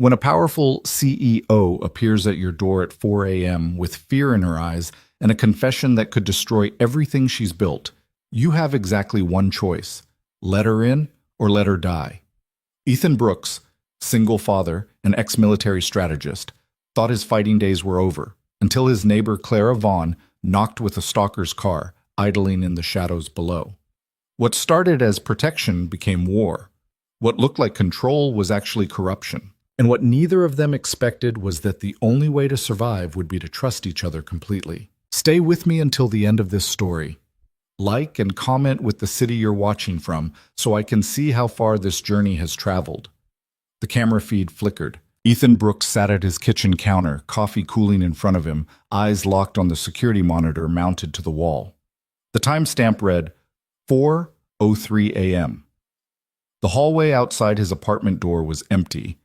When a powerful CEO appears at your door at 4 a.m. with fear in her eyes and a confession that could destroy everything she's built, you have exactly one choice: let her in or let her die. Ethan Brooks, single father and ex-military strategist, thought his fighting days were over until his neighbor Clara Vaughn knocked with a stalker's car idling in the shadows below. What started as protection became war. What looked like control was actually corruption. And what neither of them expected was that the only way to survive would be to trust each other completely. Stay with me until the end of this story. Like and comment with the city you're watching from so I can see how far this journey has traveled. The camera feed flickered. Ethan Brooks sat at his kitchen counter, coffee cooling in front of him, eyes locked on the security monitor mounted to the wall. The timestamp read 4:03 a.m. The hallway outside his apartment door was empty,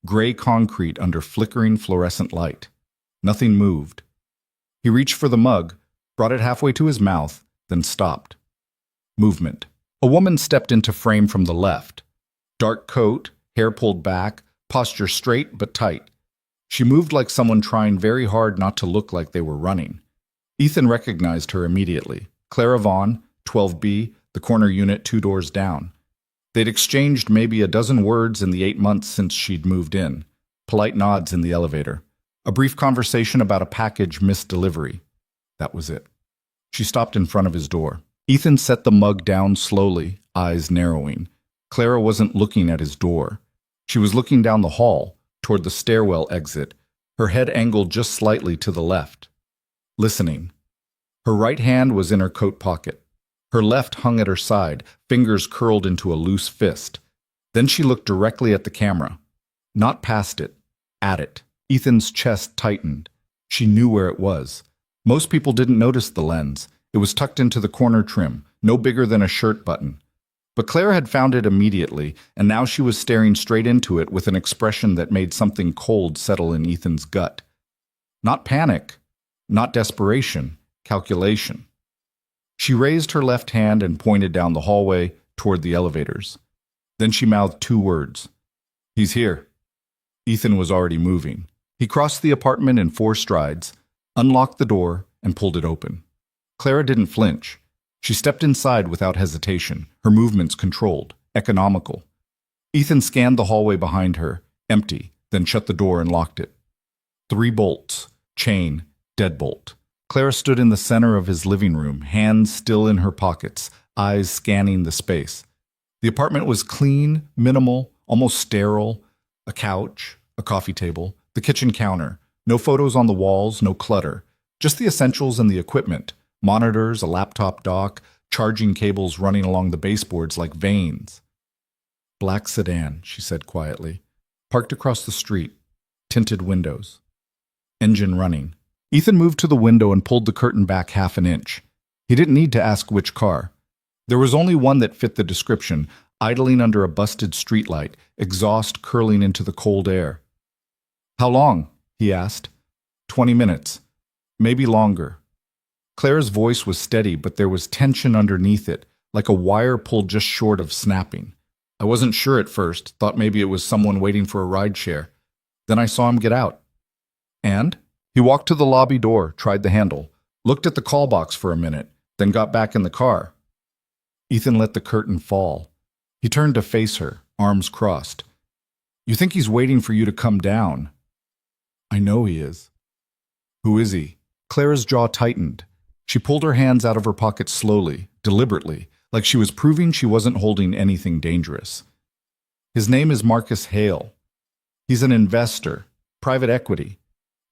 gray concrete under flickering fluorescent light. Nothing moved. He reached for the mug, brought it halfway to his mouth, then stopped. Movement. A woman stepped into frame from the left. Dark coat, hair pulled back, posture straight but tight. She moved like someone trying very hard not to look like they were running. Ethan recognized her immediately. Clara Vaughn, 12B, the corner unit 2 doors down. They'd exchanged maybe a dozen words in the 8 months since she'd moved in. Polite nods in the elevator. A brief conversation about a package missed delivery. That was it. She stopped in front of his door. Ethan set the mug down slowly, eyes narrowing. Clara wasn't looking at his door. She was looking down the hall, toward the stairwell exit, her head angled just slightly to the left. Listening. Her right hand was in her coat pocket. Her left hung at her side, fingers curled into a loose fist. Then she looked directly at the camera. Not past it, at it. Ethan's chest tightened. She knew where it was. Most people didn't notice the lens. It was tucked into the corner trim, no bigger than a shirt button. But Claire had found it immediately, and now she was staring straight into it with an expression that made something cold settle in Ethan's gut. Not panic, not desperation, calculation. She raised her left hand and pointed down the hallway toward the elevators. Then she mouthed 2 words. "He's here." Ethan was already moving. He crossed the apartment in 4 strides, unlocked the door, and pulled it open. Clara didn't flinch. She stepped inside without hesitation, her movements controlled, economical. Ethan scanned the hallway behind her, empty, then shut the door and locked it. 3 bolts, chain, deadbolt. Clara stood in the center of his living room, hands still in her pockets, eyes scanning the space. The apartment was clean, minimal, almost sterile. A couch, a coffee table, the kitchen counter. No photos on the walls, no clutter. Just the essentials and the equipment. Monitors, a laptop dock, charging cables running along the baseboards like veins. "Black sedan," she said quietly. "Parked across the street. Tinted windows. Engine running." Ethan moved to the window and pulled the curtain back half an inch. He didn't need to ask which car. There was only one that fit the description, idling under a busted streetlight, exhaust curling into the cold air. "How long?" he asked. 20 minutes. Maybe longer. Claire's voice was steady, but there was tension underneath it, like a wire pulled just short of snapping. "I wasn't sure at first, thought maybe it was someone waiting for a rideshare. Then I saw him get out." "And?" He walked to the lobby door, tried the handle, looked at the call box for a minute, then got back in the car. Ethan let the curtain fall. He turned to face her, arms crossed. "You think he's waiting for you to come down?" "I know he is." "Who is he?" Clara's jaw tightened. She pulled her hands out of her pockets slowly, deliberately, like she was proving she wasn't holding anything dangerous. "His name is Marcus Hale. He's an investor, private equity.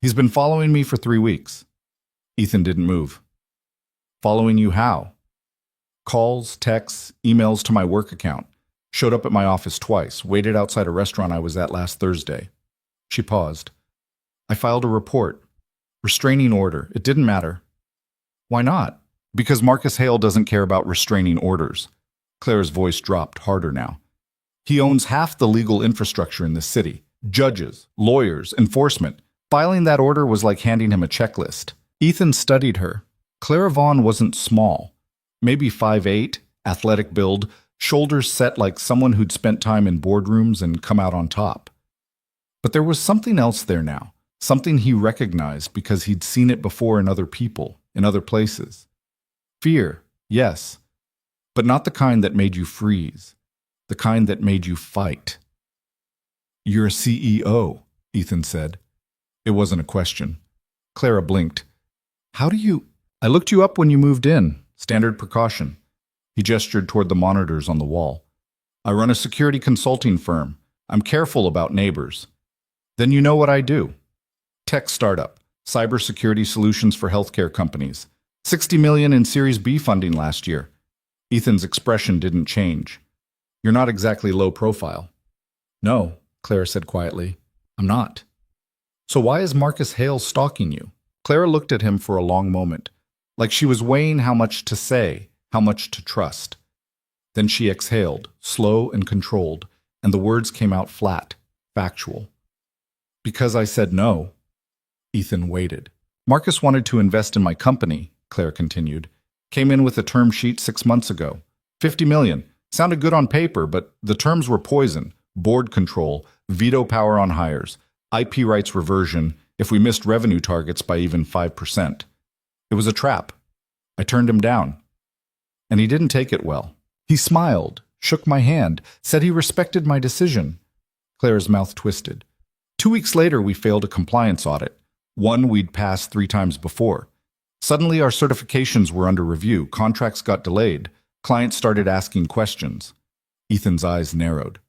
He's been following me for 3 weeks. Ethan didn't move. "Following you how?" "Calls, texts, emails to my work account. Showed up at my office twice, waited outside a restaurant I was at last Thursday." She paused. "I filed a report. Restraining order. It didn't matter." "Why not?" "Because Marcus Hale doesn't care about restraining orders." Claire's voice dropped harder now. "He owns half the legal infrastructure in this city. Judges, lawyers, enforcement. Filing that order was like handing him a checklist." Ethan studied her. Clara Vaughn wasn't small. Maybe 5'8", athletic build, shoulders set like someone who'd spent time in boardrooms and come out on top. But there was something else there now, something he recognized because he'd seen it before in other people, in other places. Fear, yes, but not the kind that made you freeze, the kind that made you fight. "You're a CEO," Ethan said. It wasn't a question. Clara blinked. "How do you—" "I looked you up when you moved in. Standard precaution." He gestured toward the monitors on the wall. "I run a security consulting firm. I'm careful about neighbors." "Then you know what I do." "Tech startup, cybersecurity solutions for healthcare companies. 60 million in Series B funding last year." Ethan's expression didn't change. "You're not exactly low profile." "No," Clara said quietly. "I'm not." "So why is Marcus Hale stalking you?" Clara looked at him for a long moment, like she was weighing how much to say, how much to trust. Then she exhaled, slow and controlled, and the words came out flat, factual. "Because I said no." Ethan waited. "Marcus wanted to invest in my company," Claire continued. "Came in with a term sheet 6 months ago. 50 million. Sounded good on paper, but the terms were poison. Board control, veto power on hires, IP rights reversion if we missed revenue targets by even 5%. It was a trap. I turned him down. And he didn't take it well. He smiled, shook my hand, said he respected my decision." Claire's mouth twisted. 2 weeks later, we failed a compliance audit, one we'd passed 3 times before. Suddenly, our certifications were under review, contracts got delayed, clients started asking questions. Ethan's eyes narrowed.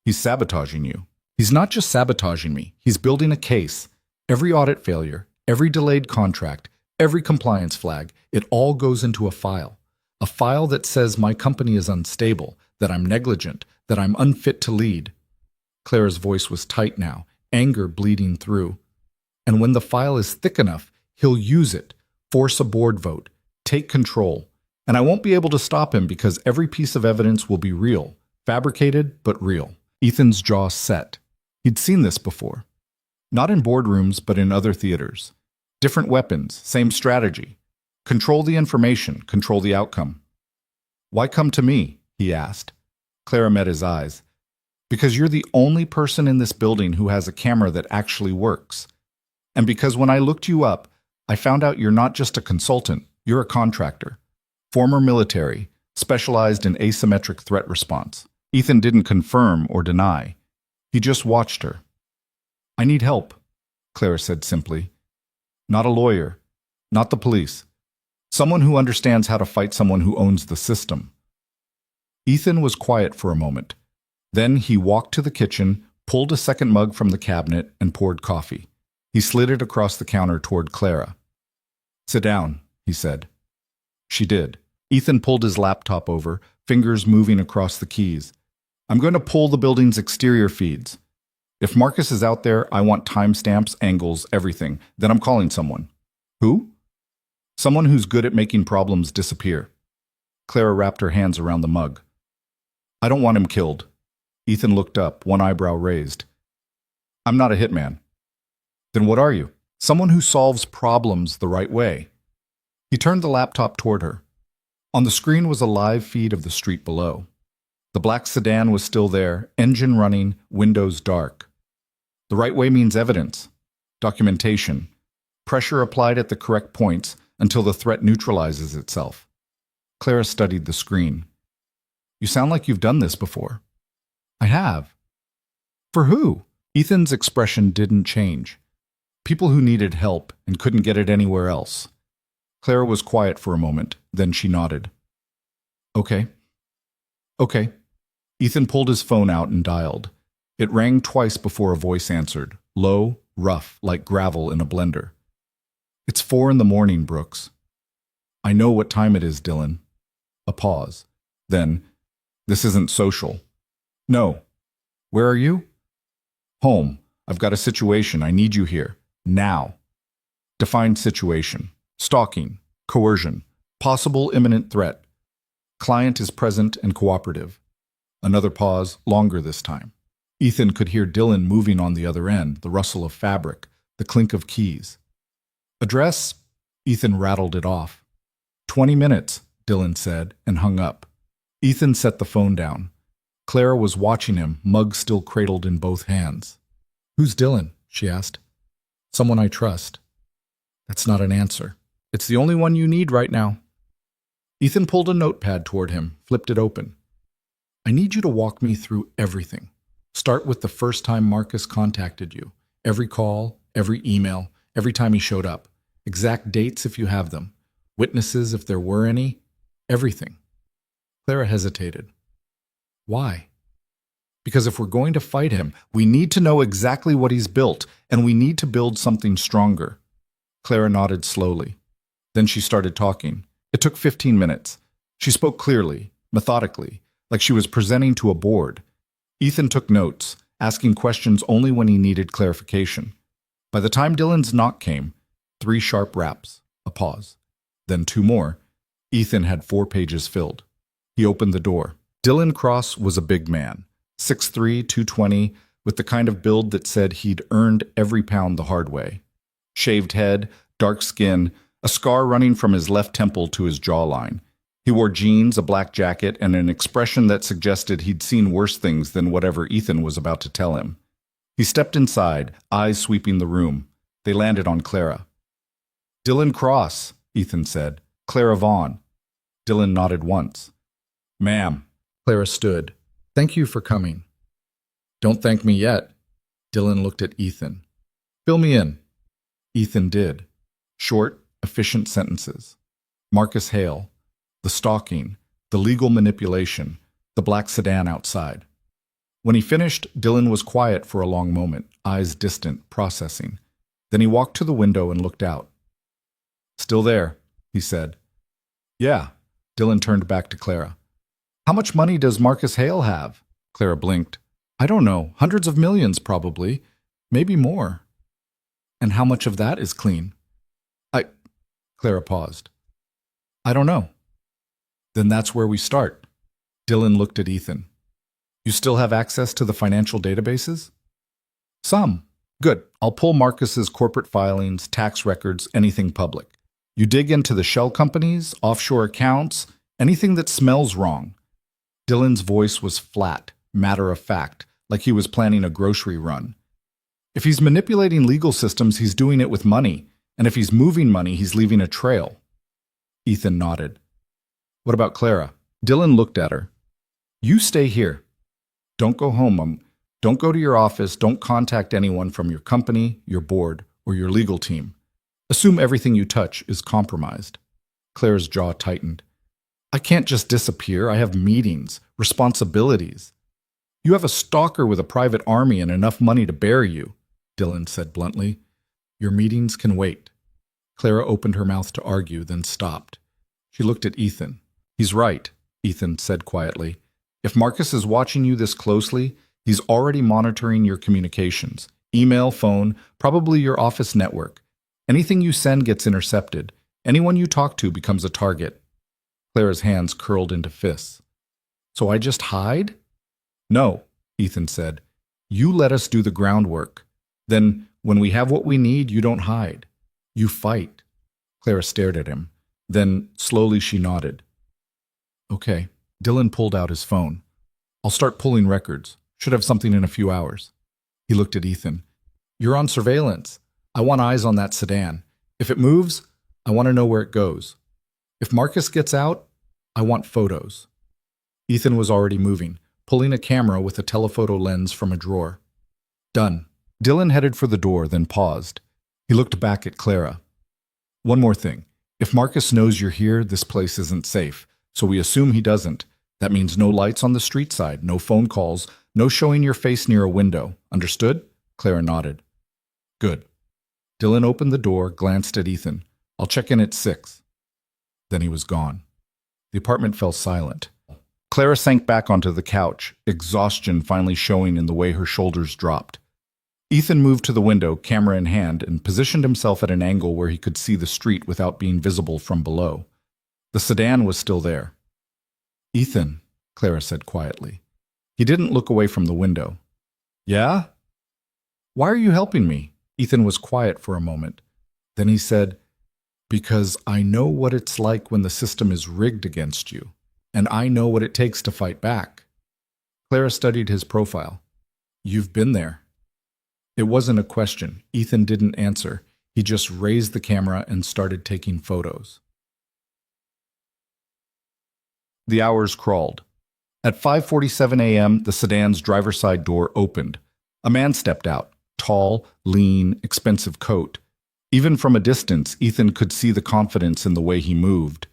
"He's sabotaging you." "He's not just sabotaging me, he's building a case. Every audit failure, every delayed contract, every compliance flag, it all goes into a file. A file that says my company is unstable, that I'm negligent, that I'm unfit to lead." Clara's voice was tight now, anger bleeding through. "And when the file is thick enough, he'll use it, force a board vote, take control. And I won't be able to stop him because every piece of evidence will be real, fabricated but real." Ethan's jaw set. He'd seen this before. Not in boardrooms, but in other theaters. Different weapons, same strategy. Control the information, control the outcome. "Why come to me?" he asked. Clara met his eyes. "Because you're the only person in this building who has a camera that actually works. And because when I looked you up, I found out you're not just a consultant, you're a contractor. Former military, specialized in asymmetric threat response." Ethan didn't confirm or deny. He just watched her. "I need help," Clara said simply. "Not a lawyer, not the police. Someone who understands how to fight someone who owns the system." Ethan was quiet for a moment. Then he walked to the kitchen, pulled a second mug from the cabinet, and poured coffee. He slid it across the counter toward Clara. "Sit down," he said. She did. Ethan pulled his laptop over, fingers moving across the keys. "I'm going to pull the building's exterior feeds. If Marcus is out there, I want timestamps, angles, everything. Then I'm calling someone." "Who?" "Someone who's good at making problems disappear." Clara wrapped her hands around the mug. "I don't want him killed." Ethan looked up, one eyebrow raised. "I'm not a hitman." "Then what are you?" "Someone who solves problems the right way." He turned the laptop toward her. On the screen was a live feed of the street below. The black sedan was still there, engine running, windows dark. The right way means evidence, documentation, pressure applied at the correct points until the threat neutralizes itself. Clara studied the screen. "You sound like you've done this before." "I have." "For who?" Ethan's expression didn't change. "People who needed help and couldn't get it anywhere else." Clara was quiet for a moment, then she nodded. "Okay." "Okay." Ethan pulled his phone out and dialed. It rang twice before a voice answered, low, rough, like gravel in a blender. "It's 4 a.m, Brooks." "I know what time it is, Dylan." A pause. Then, "This isn't social." "No." "Where are you?" "Home. I've got a situation. I need you here. Now." Defined situation. Stalking. Coercion. Possible imminent threat. Client is present and cooperative. Another pause, longer this time. Ethan could hear Dylan moving on the other end, the rustle of fabric, the clink of keys. "Address?" Ethan rattled it off. 20 minutes, Dylan said, and hung up. Ethan set the phone down. Clara was watching him, mug still cradled in both hands. Who's Dylan? She asked. Someone I trust. That's not an answer. It's the only one you need right now. Ethan pulled a notepad toward him, flipped it open. I need you to walk me through everything. Start with the first time Marcus contacted you. Every call, every email, every time he showed up. Exact dates if you have them. Witnesses if there were any. Everything. Clara hesitated. Why? Because if we're going to fight him, we need to know exactly what he's built, and we need to build something stronger. Clara nodded slowly. Then she started talking. It took 15 minutes. She spoke clearly, methodically, like she was presenting to a board. Ethan took notes, asking questions only when he needed clarification. By the time Dylan's knock came, 3 sharp raps, a pause, then 2 more. Ethan had 4 pages filled. He opened the door. Dylan Cross was a big man, 6'3", 220, with the kind of build that said he'd earned every pound the hard way. Shaved head, dark skin, a scar running from his left temple to his jawline. He wore jeans, a black jacket, and an expression that suggested he'd seen worse things than whatever Ethan was about to tell him. He stepped inside, eyes sweeping the room. They landed on Clara. Dylan Cross, Ethan said. Clara Vaughn. Dylan nodded once. Ma'am. Clara stood. Thank you for coming. Don't thank me yet. Dylan looked at Ethan. Fill me in. Ethan did. Short, efficient sentences. Marcus Hale. The stalking. The legal manipulation. The black sedan outside. When he finished, Dylan was quiet for a long moment, eyes distant, processing. Then he walked to the window and looked out. Still there, he said. Yeah. Dylan turned back to Clara. How much money does Marcus Hale have? Clara blinked. I don't know. Hundreds of millions, probably. Maybe more. And how much of that is clean? Clara paused. I don't know. Then that's where we start. Dylan looked at Ethan. You still have access to the financial databases? Some. Good. I'll pull Marcus's corporate filings, tax records, anything public. You dig into the shell companies, offshore accounts, anything that smells wrong. Dylan's voice was flat, matter of fact, like he was planning a grocery run. If he's manipulating legal systems, he's doing it with money, and if he's moving money, he's leaving a trail. Ethan nodded. What about Clara? Dylan looked at her. You stay here. Don't go home. Don't go to your office. Don't contact anyone from your company, your board, or your legal team. Assume everything you touch is compromised. Clara's jaw tightened. I can't just disappear. I have meetings, responsibilities. You have a stalker with a private army and enough money to bury you, Dylan said bluntly. Your meetings can wait. Clara opened her mouth to argue, then stopped. She looked at Ethan. He's right, Ethan said quietly. If Marcus is watching you this closely, he's already monitoring your communications. Email, phone, probably your office network. Anything you send gets intercepted. Anyone you talk to becomes a target. Clara's hands curled into fists. So I just hide? No, Ethan said. You let us do the groundwork. Then, when we have what we need, you don't hide. You fight. Clara stared at him. Then, slowly she nodded. Okay. Dylan pulled out his phone. I'll start pulling records. Should have something in a few hours. He looked at Ethan. You're on surveillance. I want eyes on that sedan. If it moves, I want to know where it goes. If Marcus gets out, I want photos. Ethan was already moving, pulling a camera with a telephoto lens from a drawer. Done. Dylan headed for the door, then paused. He looked back at Clara. One more thing. If Marcus knows you're here, this place isn't safe. So we assume he doesn't. That means no lights on the street side, no phone calls, no showing your face near a window. Understood? Clara nodded. Good. Dylan opened the door, glanced at Ethan. I'll check in at 6. Then he was gone. The apartment fell silent. Clara sank back onto the couch, exhaustion finally showing in the way her shoulders dropped. Ethan moved to the window, camera in hand, and positioned himself at an angle where he could see the street without being visible from below. The sedan was still there. Ethan, Clara said quietly. He didn't look away from the window. Yeah? Why are you helping me? Ethan was quiet for a moment. Then he said, because I know what it's like when the system is rigged against you, and I know what it takes to fight back. Clara studied his profile. You've been there. It wasn't a question. Ethan didn't answer. He just raised the camera and started taking photos. The hours crawled. At 5:47 a.m., the sedan's driver's side door opened. A man stepped out, tall, lean, expensive coat. Even from a distance, Ethan could see the confidence in the way he moved.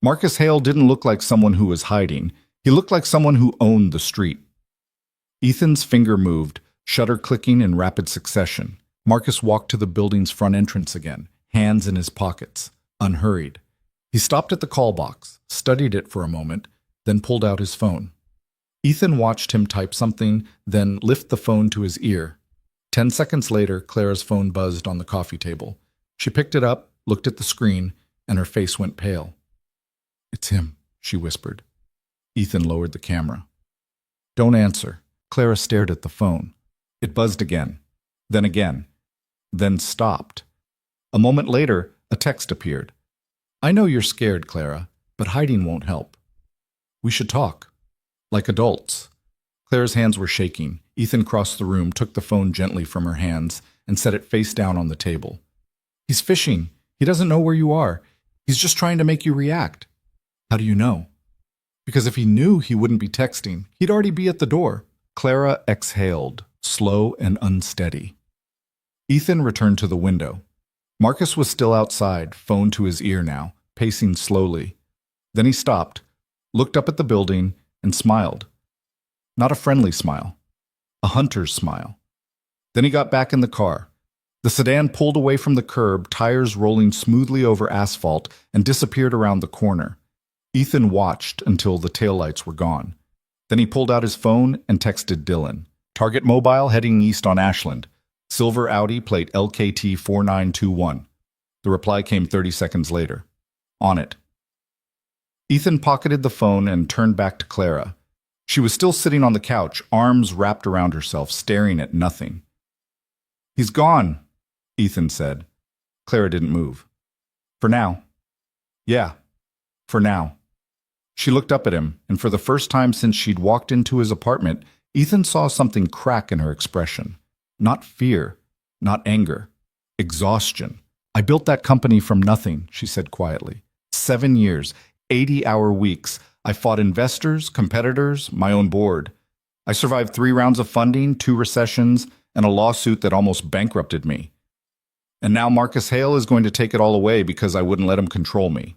Marcus Hale didn't look like someone who was hiding. He looked like someone who owned the street. Ethan's finger moved, shutter clicking in rapid succession. Marcus walked to the building's front entrance again, hands in his pockets, unhurried. He stopped at the call box, studied it for a moment, then pulled out his phone. Ethan watched him type something, then lift the phone to his ear. 10 seconds later, Clara's phone buzzed on the coffee table. She picked it up, looked at the screen, and her face went pale. "It's him," she whispered. Ethan lowered the camera. "Don't answer." Clara stared at the phone. It buzzed again, then stopped. A moment later, a text appeared. "I know you're scared, Clara, but hiding won't help. We should talk. Like adults." Clara's hands were shaking. Ethan crossed the room, took the phone gently from her hands, and set it face down on the table. "He's fishing. He doesn't know where you are. He's just trying to make you react." "How do you know?" "Because if he knew, he wouldn't be texting. He'd already be at the door." Clara exhaled, slow and unsteady. Ethan returned to the window. Marcus was still outside, phone to his ear now, pacing slowly. Then he stopped, looked up at the building, and smiled. Not a friendly smile. A hunter's smile. Then he got back in the car. The sedan pulled away from the curb, tires rolling smoothly over asphalt, and disappeared around the corner. Ethan watched until the taillights were gone. Then he pulled out his phone and texted Dylan. "Target mobile heading east on Ashland. Silver Audi, plate LKT 4921. The reply came 30 seconds later. "On it." Ethan pocketed the phone and turned back to Clara. She was still sitting on the couch, arms wrapped around herself, staring at nothing. "He's gone," Ethan said. Clara didn't move. "For now." "Yeah, for now." She looked up at him, and for the first time since she'd walked into his apartment, Ethan saw something crack in her expression. Not fear, not anger. Exhaustion. "I built that company from nothing," she said quietly. 7 years, 80-hour weeks. I fought investors, competitors, my own board. I survived 3 rounds of funding, 2 recessions, and a lawsuit that almost bankrupted me. And now Marcus Hale is going to take it all away because I wouldn't let him control me.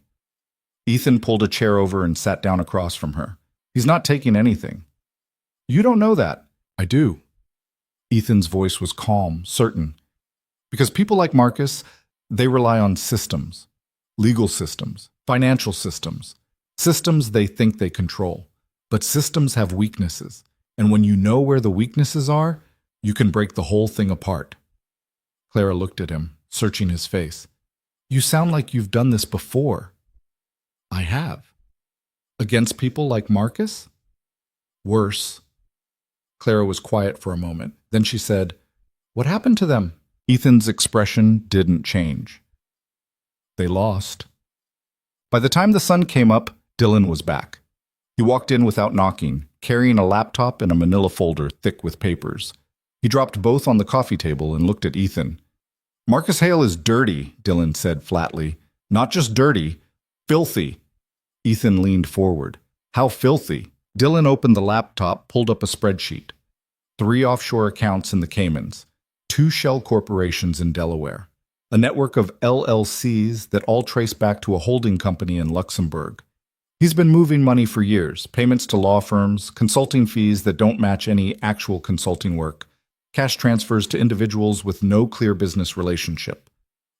Ethan pulled a chair over and sat down across from her. "He's not taking anything." "You don't know that." "I do." Ethan's voice was calm, certain. "Because people like Marcus, they rely on systems. Legal systems, financial systems. Systems they think they control. But systems have weaknesses. And when you know where the weaknesses are, you can break the whole thing apart." Clara looked at him, searching his face. "You sound like you've done this before." "I have." "Against people like Marcus?" "Worse." Clara was quiet for a moment. Then she said, "What happened to them?" Ethan's expression didn't change. "They lost." By the time the sun came up, Dylan was back. He walked in without knocking, carrying a laptop and a manila folder thick with papers. He dropped both on the coffee table and looked at Ethan. "Marcus Hale is dirty," Dylan said flatly. "Not just dirty, filthy." Ethan leaned forward. "How filthy?" Dylan opened the laptop, pulled up a spreadsheet. 3 offshore accounts in the Caymans, 2 shell corporations in Delaware, a network of LLCs that all trace back to a holding company in Luxembourg. He's been moving money for years, payments to law firms, consulting fees that don't match any actual consulting work, cash transfers to individuals with no clear business relationship.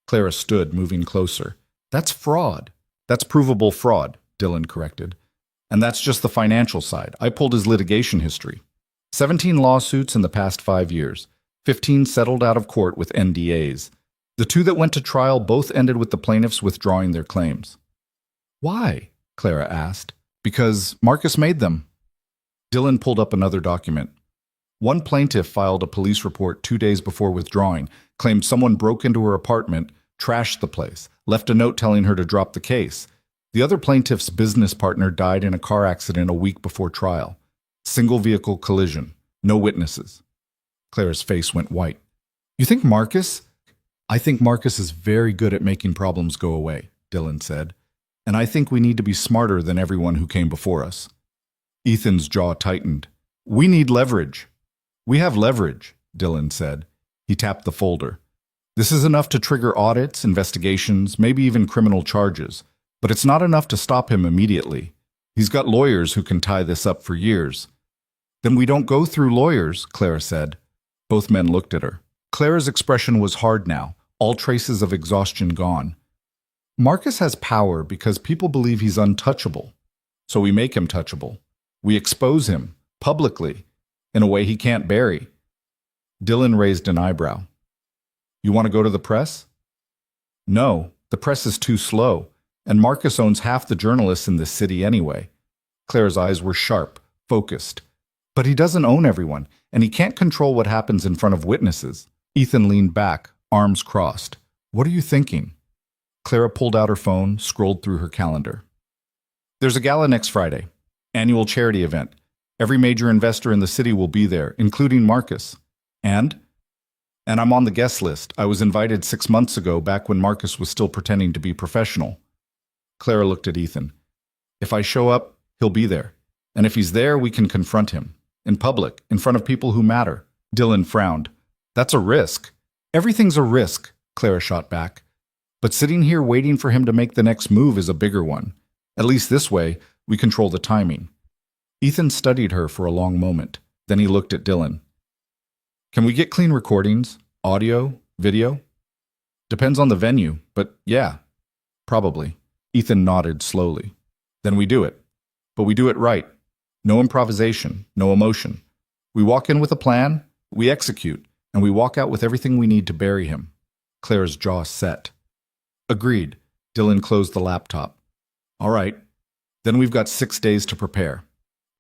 Clara stood, moving closer. "That's fraud." "That's provable fraud," Dylan corrected. "And that's just the financial side. I pulled his litigation history. 17 lawsuits in the past 5 years, 15 settled out of court with NDAs. The 2 that went to trial both ended with the plaintiffs withdrawing their claims." "Why?" Clara asked. "Because Marcus made them." Dylan pulled up another document. One plaintiff filed a police report 2 days before withdrawing, claimed someone broke into her apartment, trashed the place, left a note telling her to drop the case. The other plaintiff's business partner died in a car accident a week before trial. Single vehicle collision. No witnesses. Clara's face went white. You think Marcus? I think Marcus is very good at making problems go away, Dylan said. And I think we need to be smarter than everyone who came before us. Ethan's jaw tightened. We need leverage. We have leverage, Dylan said. He tapped the folder. This is enough to trigger audits, investigations, maybe even criminal charges. But it's not enough to stop him immediately. He's got lawyers who can tie this up for years. Then we don't go through lawyers, Clara said. Both men looked at her. Clara's expression was hard now, all traces of exhaustion gone. Marcus has power because people believe he's untouchable. So we make him touchable. We expose him, publicly, in a way he can't bury. Dylan raised an eyebrow. You want to go to the press? No, the press is too slow, and Marcus owns half the journalists in this city anyway. Clara's eyes were sharp, focused. But he doesn't own everyone, and he can't control what happens in front of witnesses. Ethan leaned back, arms crossed. What are you thinking? Clara pulled out her phone, scrolled through her calendar. There's a gala next Friday. Annual charity event. Every major investor in the city will be there, including Marcus. And I'm on the guest list. I was invited 6 months ago, back when Marcus was still pretending to be professional. Clara looked at Ethan. If I show up, he'll be there. And if he's there, we can confront him. In public, in front of people who matter. Dylan frowned. That's a risk. Everything's a risk, Clara shot back. But sitting here waiting for him to make the next move is a bigger one. At least this way, we control the timing. Ethan studied her for a long moment. Then he looked at Dylan. Can we get clean recordings? Audio? Video? Depends on the venue, but yeah, probably. Ethan nodded slowly. Then we do it. But we do it right. No improvisation, no emotion. We walk in with a plan, we execute, and we walk out with everything we need to bury him. Clara's jaw set. Agreed. Dylan closed the laptop. All right. Then we've got 6 days to prepare.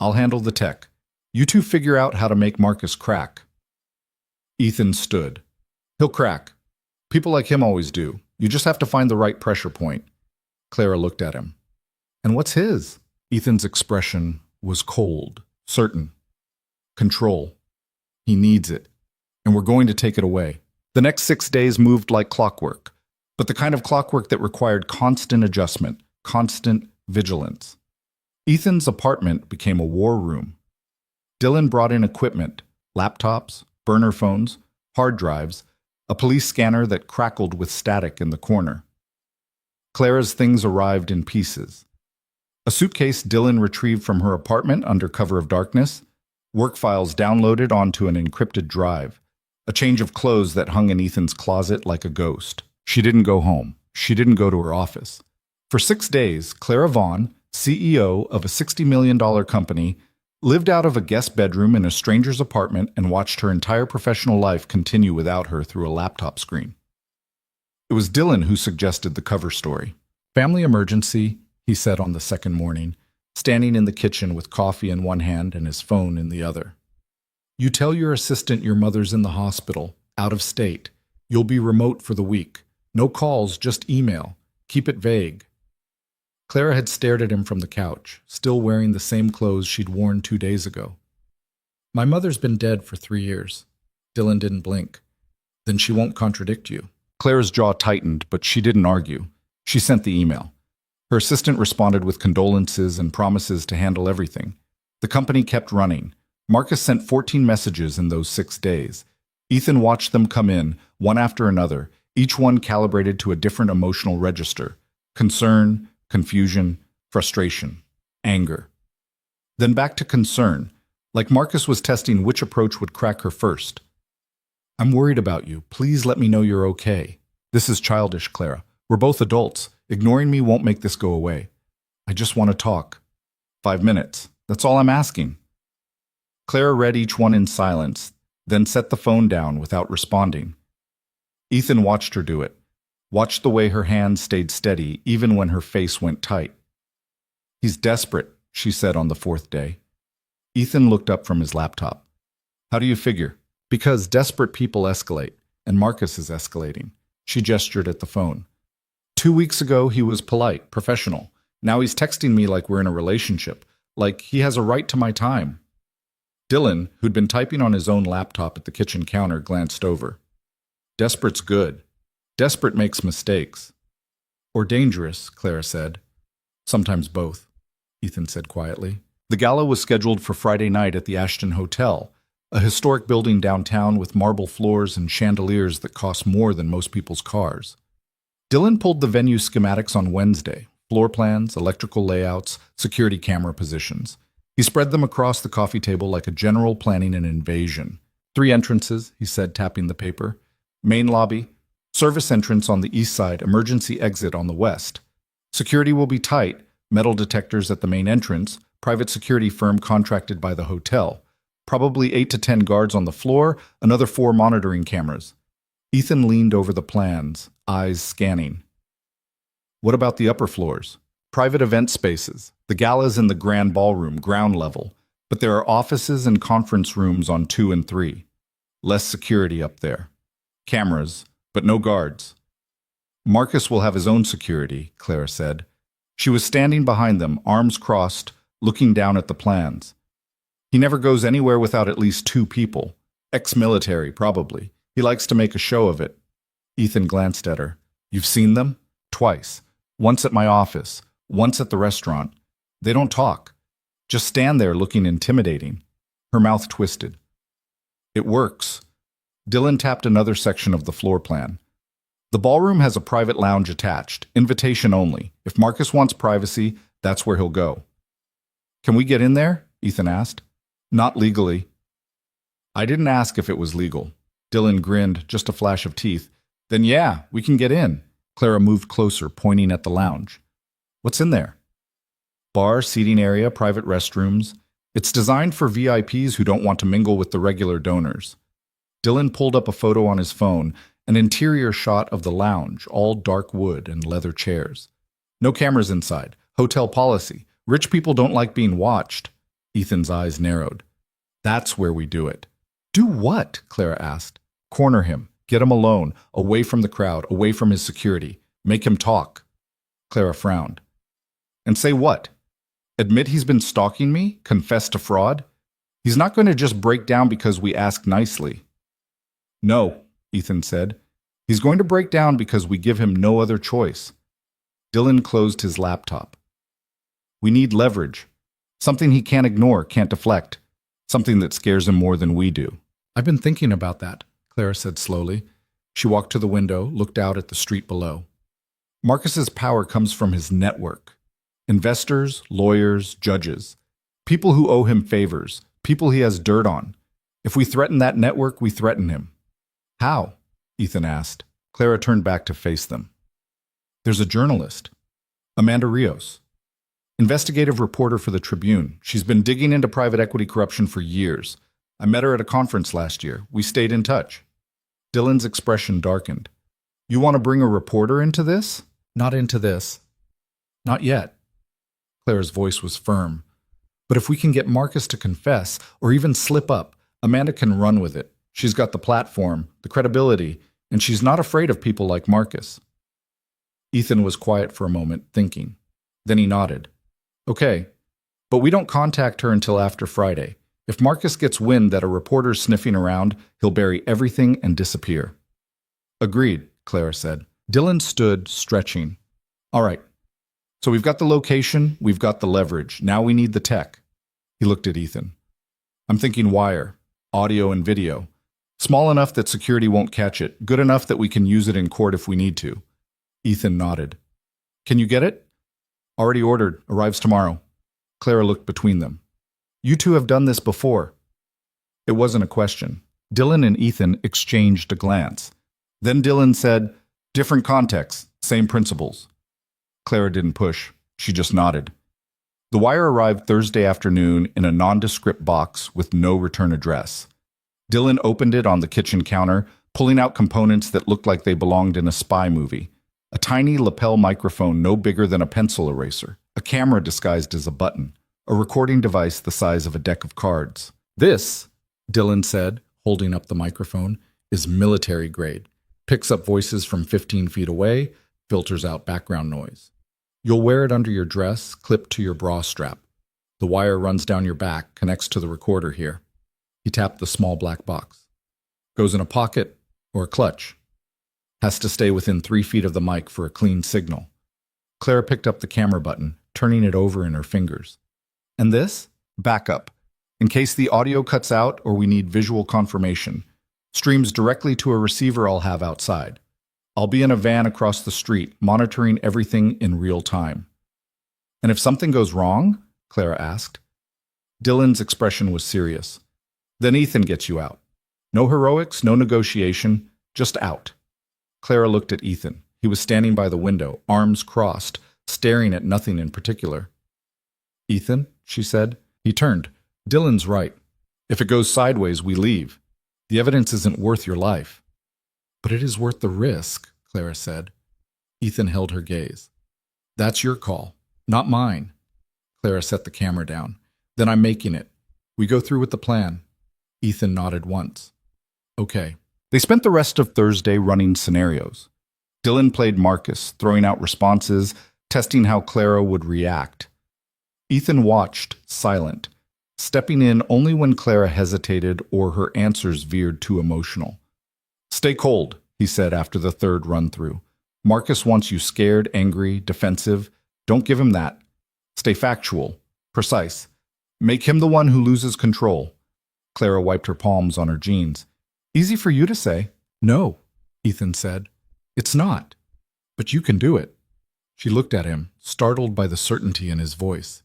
I'll handle the tech. You two figure out how to make Marcus crack. Ethan stood. He'll crack. People like him always do. You just have to find the right pressure point. Clara looked at him. And what's his? Ethan's expression was cold, certain. Control. He needs it. And we're going to take it away. The next 6 days moved like clockwork, but the kind of clockwork that required constant adjustment, constant vigilance. Ethan's apartment became a war room. Dylan brought in equipment, laptops, burner phones, hard drives, a police scanner that crackled with static in the corner. Clara's things arrived in pieces. A suitcase Dylan retrieved from her apartment under cover of darkness, work files downloaded onto an encrypted drive, a change of clothes that hung in Ethan's closet like a ghost. She didn't go home. She didn't go to her office. For 6 days, Clara Vaughn, CEO of a $60 million company, lived out of a guest bedroom in a stranger's apartment and watched her entire professional life continue without her through a laptop screen. It was Dylan who suggested the cover story. Family emergency, he said on the second morning, standing in the kitchen with coffee in one hand and his phone in the other. You tell your assistant your mother's in the hospital, out of state. You'll be remote for the week. No calls, just email. Keep it vague. Clara had stared at him from the couch, still wearing the same clothes she'd worn 2 days ago. My mother's been dead for 3 years. Dylan didn't blink. Then she won't contradict you. Clara's jaw tightened, but she didn't argue. She sent the email. Her assistant responded with condolences and promises to handle everything. The company kept running. Marcus sent 14 messages in those 6 days. Ethan watched them come in, one after another, each one calibrated to a different emotional register. Concern, confusion, frustration, anger. Then back to concern, like Marcus was testing which approach would crack her first. I'm worried about you. Please let me know you're okay. This is childish, Clara. We're both adults. Ignoring me won't make this go away. I just want to talk. 5 minutes. That's all I'm asking. Clara read each one in silence, then set the phone down without responding. Ethan watched her do it, watched the way her hands stayed steady even when her face went tight. He's desperate, she said on the 4th day. Ethan looked up from his laptop. How do you figure? Because desperate people escalate, and Marcus is escalating. She gestured at the phone. 2 weeks ago, he was polite, professional. Now he's texting me like we're in a relationship, like he has a right to my time. Dylan, who'd been typing on his own laptop at the kitchen counter, glanced over. Desperate's good. Desperate makes mistakes. Or dangerous, Clara said. Sometimes both, Ethan said quietly. The gala was scheduled for Friday night at the Ashton Hotel, a historic building downtown with marble floors and chandeliers that cost more than most people's cars. Dylan pulled the venue schematics on Wednesday, floor plans, electrical layouts, security camera positions. He spread them across the coffee table like a general planning an invasion. 3 entrances, he said, tapping the paper. Main lobby, service entrance on the east side, emergency exit on the west. Security will be tight, metal detectors at the main entrance, private security firm contracted by the hotel. Probably 8 to 10 guards on the floor, another 4 monitoring cameras. Ethan leaned over the plans, eyes scanning. What about the upper floors? Private event spaces. The gala's in the grand ballroom, ground level, but there are offices and conference rooms on 2 and 3. Less security up there. Cameras, but no guards. Marcus will have his own security, Clara said. She was standing behind them, arms crossed, looking down at the plans. He never goes anywhere without at least 2 people. Ex-military, probably. He likes to make a show of it. Ethan glanced at her. You've seen them? Twice. Once at my office. Once at the restaurant. They don't talk. Just stand there looking intimidating. Her mouth twisted. It works. Dylan tapped another section of the floor plan. The ballroom has a private lounge attached, invitation only. If Marcus wants privacy, that's where he'll go. Can we get in there? Ethan asked. Not legally. I didn't ask if it was legal. Dylan grinned, just a flash of teeth. Then yeah, we can get in. Clara moved closer, pointing at the lounge. What's in there? Bar, seating area, private restrooms. It's designed for VIPs who don't want to mingle with the regular donors. Dylan pulled up a photo on his phone, an interior shot of the lounge, all dark wood and leather chairs. No cameras inside. Hotel policy. Rich people don't like being watched. Ethan's eyes narrowed. That's where we do it. Do what? Clara asked. Corner him. Get him alone, away from the crowd, away from his security. Make him talk. Clara frowned. And say what? Admit he's been stalking me? Confess to fraud? He's not going to just break down because we ask nicely. No, Ethan said. He's going to break down because we give him no other choice. Dylan closed his laptop. We need leverage. Something he can't ignore, can't deflect. Something that scares him more than we do. I've been thinking about that, Clara said slowly. She walked to the window, looked out at the street below. Marcus's power comes from his network. Investors, lawyers, judges. People who owe him favors. People he has dirt on. If we threaten that network, we threaten him. How? Ethan asked. Clara turned back to face them. There's a journalist. Amanda Rios. Investigative reporter for the Tribune. She's been digging into private equity corruption for years. I met her at a conference last year. We stayed in touch. Dylan's expression darkened. You want to bring a reporter into this? Not into this. Not yet. Clara's voice was firm. But if we can get Marcus to confess, or even slip up, Amanda can run with it. She's got the platform, the credibility, and she's not afraid of people like Marcus. Ethan was quiet for a moment, thinking. Then he nodded. Okay, but we don't contact her until after Friday. If Marcus gets wind that a reporter's sniffing around, he'll bury everything and disappear. Agreed, Clara said. Dylan stood, stretching. All right, so we've got the location, we've got the leverage. Now we need the tech. He looked at Ethan. I'm thinking wire, audio and video. Small enough that security won't catch it, good enough that we can use it in court if we need to. Ethan nodded. Can you get it? Already ordered. Arrives tomorrow. Clara looked between them. You two have done this before. It wasn't a question. Dylan and Ethan exchanged a glance. Then Dylan said, different context, same principles. Clara didn't push. She just nodded. The wire arrived Thursday afternoon in a nondescript box with no return address. Dylan opened it on the kitchen counter, pulling out components that looked like they belonged in a spy movie. A tiny lapel microphone no bigger than a pencil eraser, a camera disguised as a button, a recording device the size of a deck of cards. This, Dylan said, holding up the microphone, is military grade. Picks up voices from 15 feet away, filters out background noise. You'll wear it under your dress, clipped to your bra strap. The wire runs down your back, connects to the recorder here. He tapped the small black box. Goes in a pocket or a clutch. Has to stay within 3 feet of the mic for a clean signal. Clara picked up the camera button, turning it over in her fingers. And this? Backup. In case the audio cuts out or we need visual confirmation. Streams directly to a receiver I'll have outside. I'll be in a van across the street, monitoring everything in real time. And if something goes wrong? Clara asked. Dylan's expression was serious. Then Ethan gets you out. No heroics, no negotiation, just out. Clara looked at Ethan. He was standing by the window, arms crossed, staring at nothing in particular. Ethan, she said. He turned. Dylan's right. If it goes sideways, we leave. The evidence isn't worth your life. But it is worth the risk, Clara said. Ethan held her gaze. That's your call, not mine. Clara set the camera down. Then I'm making it. We go through with the plan. Ethan nodded once. Okay. They spent the rest of Thursday running scenarios. Dylan played Marcus, throwing out responses, testing how Clara would react. Ethan watched, silent, stepping in only when Clara hesitated or her answers veered too emotional. Stay cold, he said after the third run-through. Marcus wants you scared, angry, defensive. Don't give him that. Stay factual, precise. Make him the one who loses control. Clara wiped her palms on her jeans. Easy for you to say. No, Ethan said. It's not. But you can do it. She looked at him, startled by the certainty in his voice.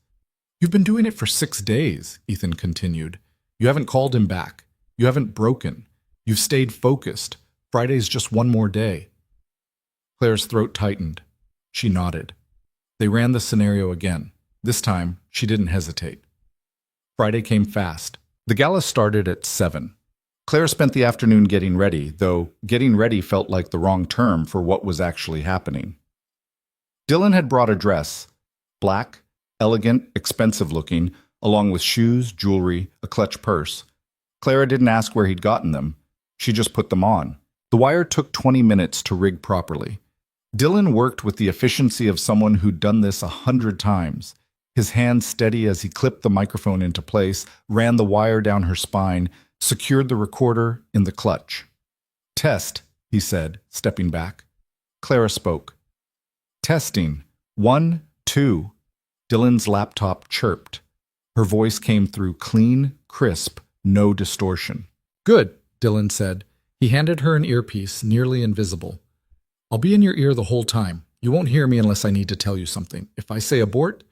You've been doing it for 6 days, Ethan continued. You haven't called him back. You haven't broken. You've stayed focused. Friday's just one more day. Claire's throat tightened. She nodded. They ran the scenario again. This time, she didn't hesitate. Friday came fast. The gala started at 7. Claire spent the afternoon getting ready, though getting ready felt like the wrong term for what was actually happening. Dylan had brought a dress, black, elegant, expensive-looking, along with shoes, jewelry, a clutch purse. Clara didn't ask where he'd gotten them. She just put them on. The wire took 20 minutes to rig properly. Dylan worked with the efficiency of someone who'd done this 100 times. His hands steady as he clipped the microphone into place, ran the wire down her spine, secured the recorder in the clutch. Test, he said, stepping back. Clara spoke. Testing. 1, 2. Dylan's laptop chirped. Her voice came through clean, crisp, no distortion. Good, Dylan said. He handed her an earpiece, nearly invisible. I'll be in your ear the whole time. You won't hear me unless I need to tell you something. If I say abort,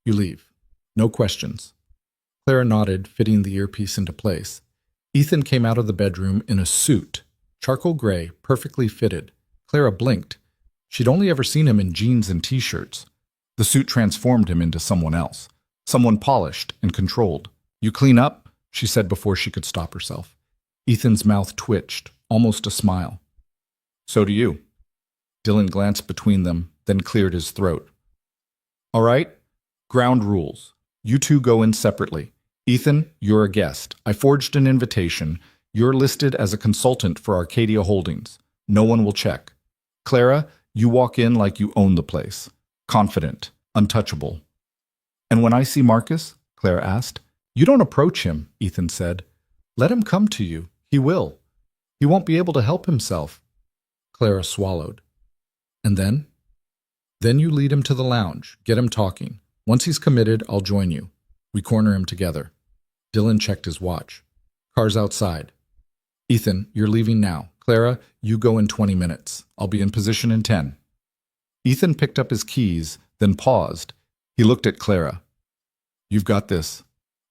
you leave. No questions. Clara nodded, fitting the earpiece into place. Ethan came out of the bedroom in a suit, charcoal gray, perfectly fitted. Clara blinked. She'd only ever seen him in jeans and t-shirts. The suit transformed him into someone else, someone polished and controlled. You clean up, she said before she could stop herself. Ethan's mouth twitched, almost a smile. So do you. Dylan glanced between them, then cleared his throat. All right, ground rules. You two go in separately. Ethan, you're a guest. I forged an invitation. You're listed as a consultant for Arcadia Holdings. No one will check. Clara, you walk in like you own the place. Confident, untouchable. And when I see Marcus? Clara asked. You don't approach him, Ethan said. Let him come to you. He will. He won't be able to help himself. Clara swallowed. And then? Then you lead him to the lounge, get him talking. Once he's committed, I'll join you. We corner him together. Dylan checked his watch. Car's outside. Ethan, you're leaving now. Clara, you go in 20 minutes. I'll be in position in 10. Ethan picked up his keys, then paused. He looked at Clara. You've got this,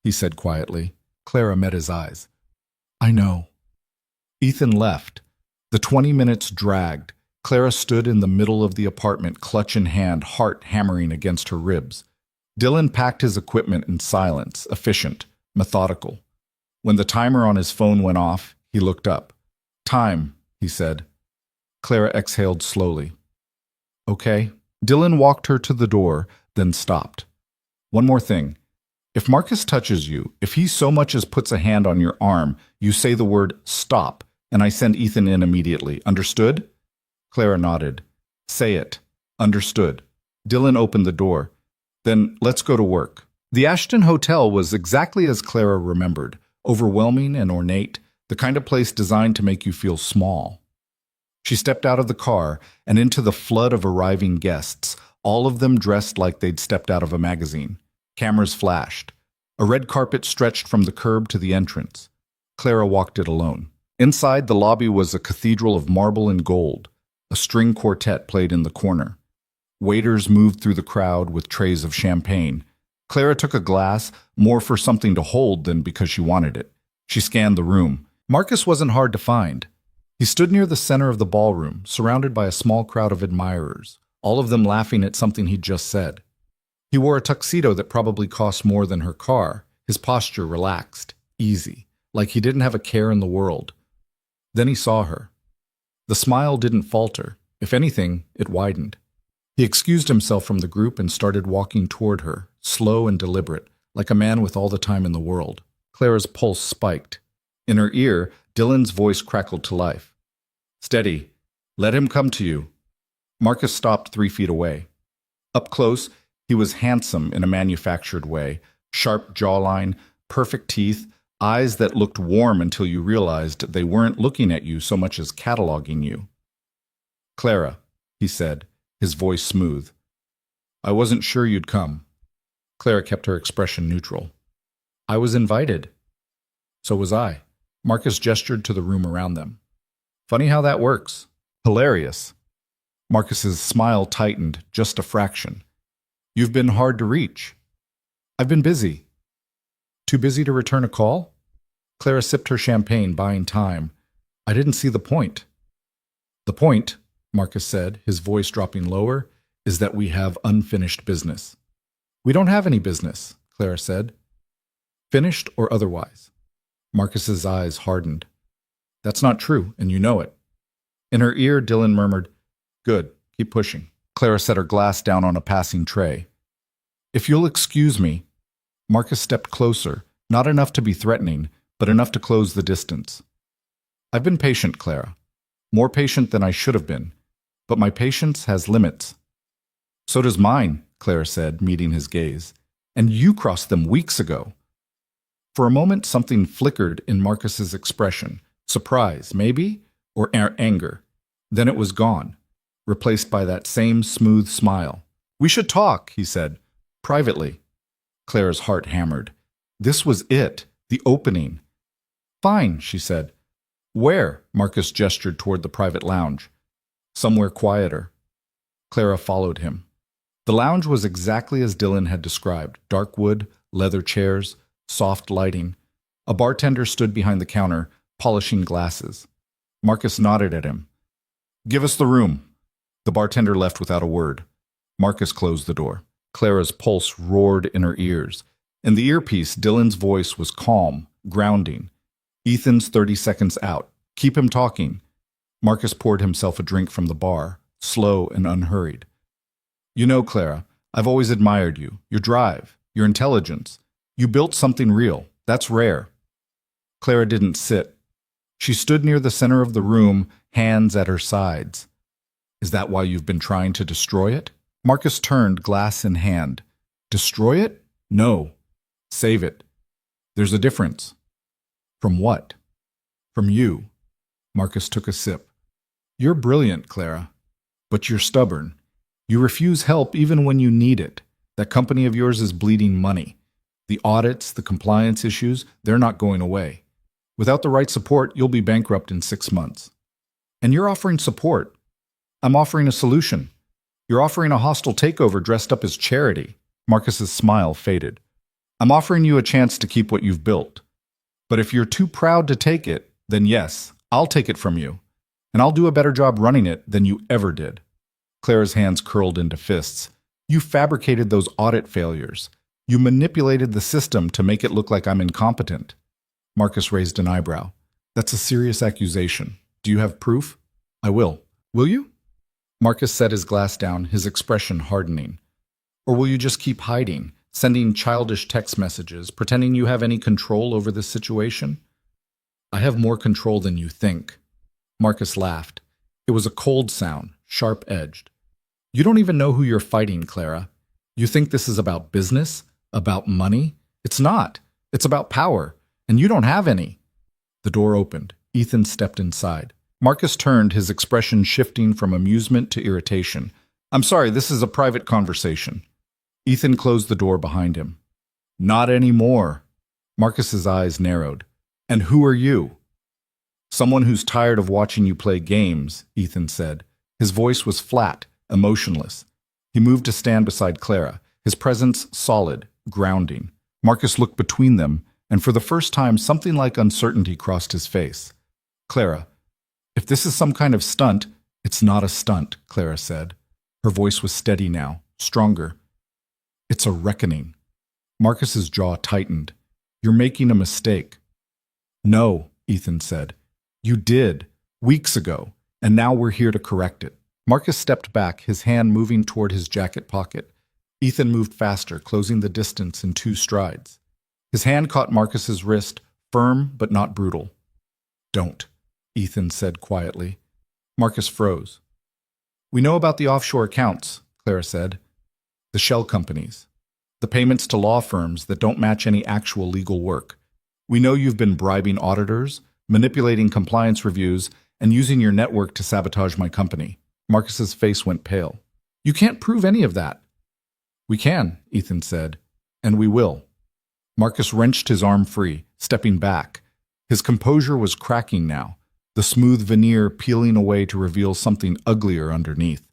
he said quietly. Clara met his eyes. I know. Ethan left. The 20 minutes dragged. Clara stood in the middle of the apartment, clutch in hand, heart hammering against her ribs. Dylan packed his equipment in silence, efficient, methodical. When the timer on his phone went off, he looked up. Time, he said. Clara exhaled slowly. Okay. Dylan walked her to the door, then stopped. One more thing. If Marcus touches you, if he so much as puts a hand on your arm, you say the word stop, and I send Ethan in immediately. Understood? Clara nodded. Say it. Understood. Dylan opened the door. Then let's go to work. The Ashton Hotel was exactly as Clara remembered, overwhelming and ornate, the kind of place designed to make you feel small. She stepped out of the car and into the flood of arriving guests, all of them dressed like they'd stepped out of a magazine. Cameras flashed. A red carpet stretched from the curb to the entrance. Clara walked it alone. Inside, the lobby was a cathedral of marble and gold. A string quartet played in the corner. Waiters moved through the crowd with trays of champagne. Clara took a glass, more for something to hold than because she wanted it. She scanned the room. Marcus wasn't hard to find. He stood near the center of the ballroom, surrounded by a small crowd of admirers, all of them laughing at something he'd just said. He wore a tuxedo that probably cost more than her car, his posture relaxed, easy, like he didn't have a care in the world. Then he saw her. The smile didn't falter. If anything, it widened. He excused himself from the group and started walking toward her, slow and deliberate, like a man with all the time in the world. Clara's pulse spiked. In her ear, Dylan's voice crackled to life. "Steady. Let him come to you." Marcus stopped 3 feet away. Up close, he was handsome in a manufactured way, sharp jawline, perfect teeth, eyes that looked warm until you realized they weren't looking at you so much as cataloging you. "Clara," he said, his voice smooth. "I wasn't sure you'd come." Clara kept her expression neutral. "I was invited." "So was I." Marcus gestured to the room around them. "Funny how that works." "Hilarious." Marcus's smile tightened just a fraction. "You've been hard to reach." "I've been busy." "Too busy to return a call?" Clara sipped her champagne, buying time. "I didn't see the point." "The point," Marcus said, his voice dropping lower, "is that we have unfinished business." "We don't have any business," Clara said. "Finished or otherwise." Marcus's eyes hardened. "That's not true, and you know it." In her ear, Dylan murmured, "Good, keep pushing." Clara set her glass down on a passing tray. "If you'll excuse me." Marcus stepped closer, not enough to be threatening, but enough to close the distance. "I've been patient, Clara. More patient than I should have been. But my patience has limits." "So does mine," Clara said, meeting his gaze. "And you crossed them weeks ago." For a moment, something flickered in Marcus's expression. Surprise, maybe? Or anger. Then it was gone, replaced by that same smooth smile. "We should talk," he said. "Privately." Clara's heart hammered. This was it, the opening. "Fine," she said. "Where?" Marcus gestured toward the private lounge. "Somewhere quieter." Clara followed him. The lounge was exactly as Dylan had described. Dark wood, leather chairs, soft lighting. A bartender stood behind the counter, polishing glasses. Marcus nodded at him. "Give us the room." The bartender left without a word. Marcus closed the door. Clara's pulse roared in her ears. In the earpiece, Dylan's voice was calm, grounding. "Ethan's 30 seconds out. Keep him talking." Marcus poured himself a drink from the bar, slow and unhurried. "You know, Clara, I've always admired you. Your drive, your intelligence. You built something real. That's rare." Clara didn't sit. She stood near the center of the room, hands at her sides. "Is that why you've been trying to destroy it?" Marcus turned, glass in hand. "Destroy it? No. Save it. There's a difference." "From what?" "From you." Marcus took a sip. "You're brilliant, Clara. But you're stubborn. You refuse help even when you need it. That company of yours is bleeding money. The audits, the compliance issues, they're not going away. Without the right support, you'll be bankrupt in 6 months. And you're offering support. I'm offering a solution. You're offering a hostile takeover dressed up as charity." Marcus's smile faded. "I'm offering you a chance to keep what you've built. But if you're too proud to take it, then yes, I'll take it from you. And I'll do a better job running it than you ever did." Clara's hands curled into fists. "You fabricated those audit failures. You manipulated the system to make it look like I'm incompetent." Marcus raised an eyebrow. "That's a serious accusation. Do you have proof?" "I will." "Will you?" Marcus set his glass down, his expression hardening. "Or will you just keep hiding, sending childish text messages, pretending you have any control over this situation?" "I have more control than you think." Marcus laughed. It was a cold sound, sharp-edged. "You don't even know who you're fighting, Clara. You think this is about business? About money? It's not. It's about power, and you don't have any." The door opened. Ethan stepped inside. Marcus turned, his expression shifting from amusement to irritation. I'm sorry, this is a private conversation. Ethan closed the door behind him. Not anymore. Marcus's eyes narrowed. And who are you? Someone who's tired of watching you play games, Ethan said. His voice was flat, emotionless. He moved to stand beside Clara, his presence solid, grounding. Marcus looked between them, and for the first time something like uncertainty crossed his face. Clara, if this is some kind of stunt, it's not a stunt, Clara said. Her voice was steady now, stronger. It's a reckoning. Marcus's jaw tightened. You're making a mistake. No, Ethan said. You did, weeks ago, and now we're here to correct it. Marcus stepped back, his hand moving toward his jacket pocket. Ethan moved faster, closing the distance in 2 strides. His hand caught Marcus's wrist, firm but not brutal. Don't, Ethan said quietly. Marcus froze. We know about the offshore accounts, Clara said. The shell companies. The payments to law firms that don't match any actual legal work. We know you've been bribing auditors, manipulating compliance reviews, and using your network to sabotage my company. Marcus's face went pale. You can't prove any of that. We can, Ethan said, and we will. Marcus wrenched his arm free, stepping back. His composure was cracking now, the smooth veneer peeling away to reveal something uglier underneath.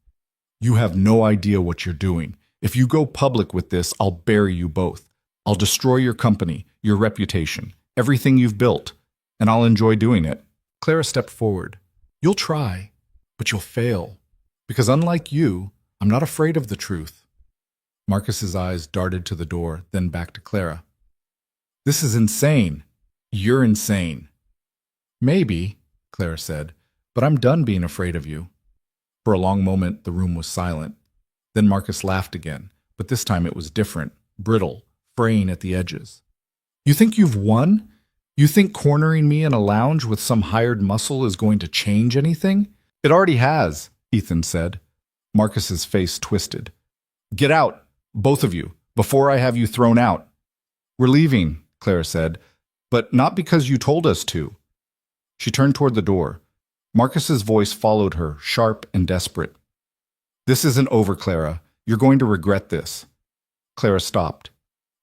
You have no idea what you're doing. If you go public with this, I'll bury you both. I'll destroy your company, your reputation, everything you've built, and I'll enjoy doing it. Clara stepped forward. You'll try, but you'll fail. Because unlike you, I'm not afraid of the truth. Marcus's eyes darted to the door, then back to Clara. This is insane. You're insane. Maybe, Clara said, but I'm done being afraid of you. For a long moment, the room was silent. Then Marcus laughed again, but this time it was different, brittle, fraying at the edges. You think you've won? You think cornering me in a lounge with some hired muscle is going to change anything? It already has, Ethan said. Marcus's face twisted. Get out, both of you, before I have you thrown out. We're leaving, Clara said, but not because you told us to. She turned toward the door. Marcus's voice followed her, sharp and desperate. This isn't over, Clara. You're going to regret this. Clara stopped.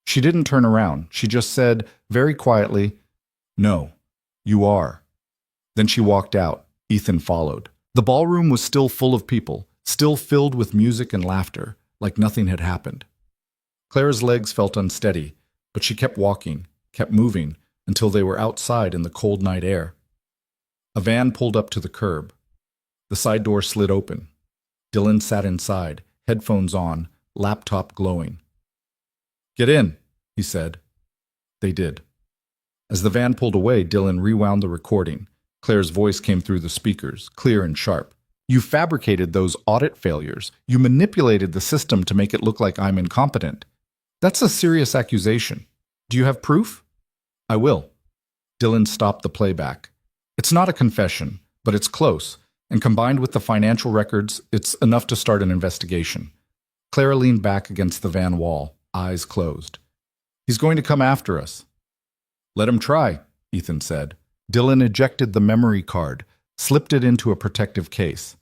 She didn't turn around. She just said, very quietly, No, you are. Then she walked out. Ethan followed. The ballroom was still full of people, still filled with music and laughter, like nothing had happened. Clara's legs felt unsteady, but she kept walking, kept moving, until they were outside in the cold night air. A van pulled up to the curb. The side door slid open. Dylan sat inside, headphones on, laptop glowing. Get in, he said. They did. As the van pulled away, Dylan rewound the recording. Claire's voice came through the speakers, clear and sharp. You fabricated those audit failures. You manipulated the system to make it look like I'm incompetent. That's a serious accusation. Do you have proof? I will. Dylan stopped the playback. It's not a confession, but it's close, and combined with the financial records, it's enough to start an investigation. Clara leaned back against the van wall, eyes closed. He's going to come after us. Let him try, Ethan said. Dylan ejected the memory card, slipped it into a protective case.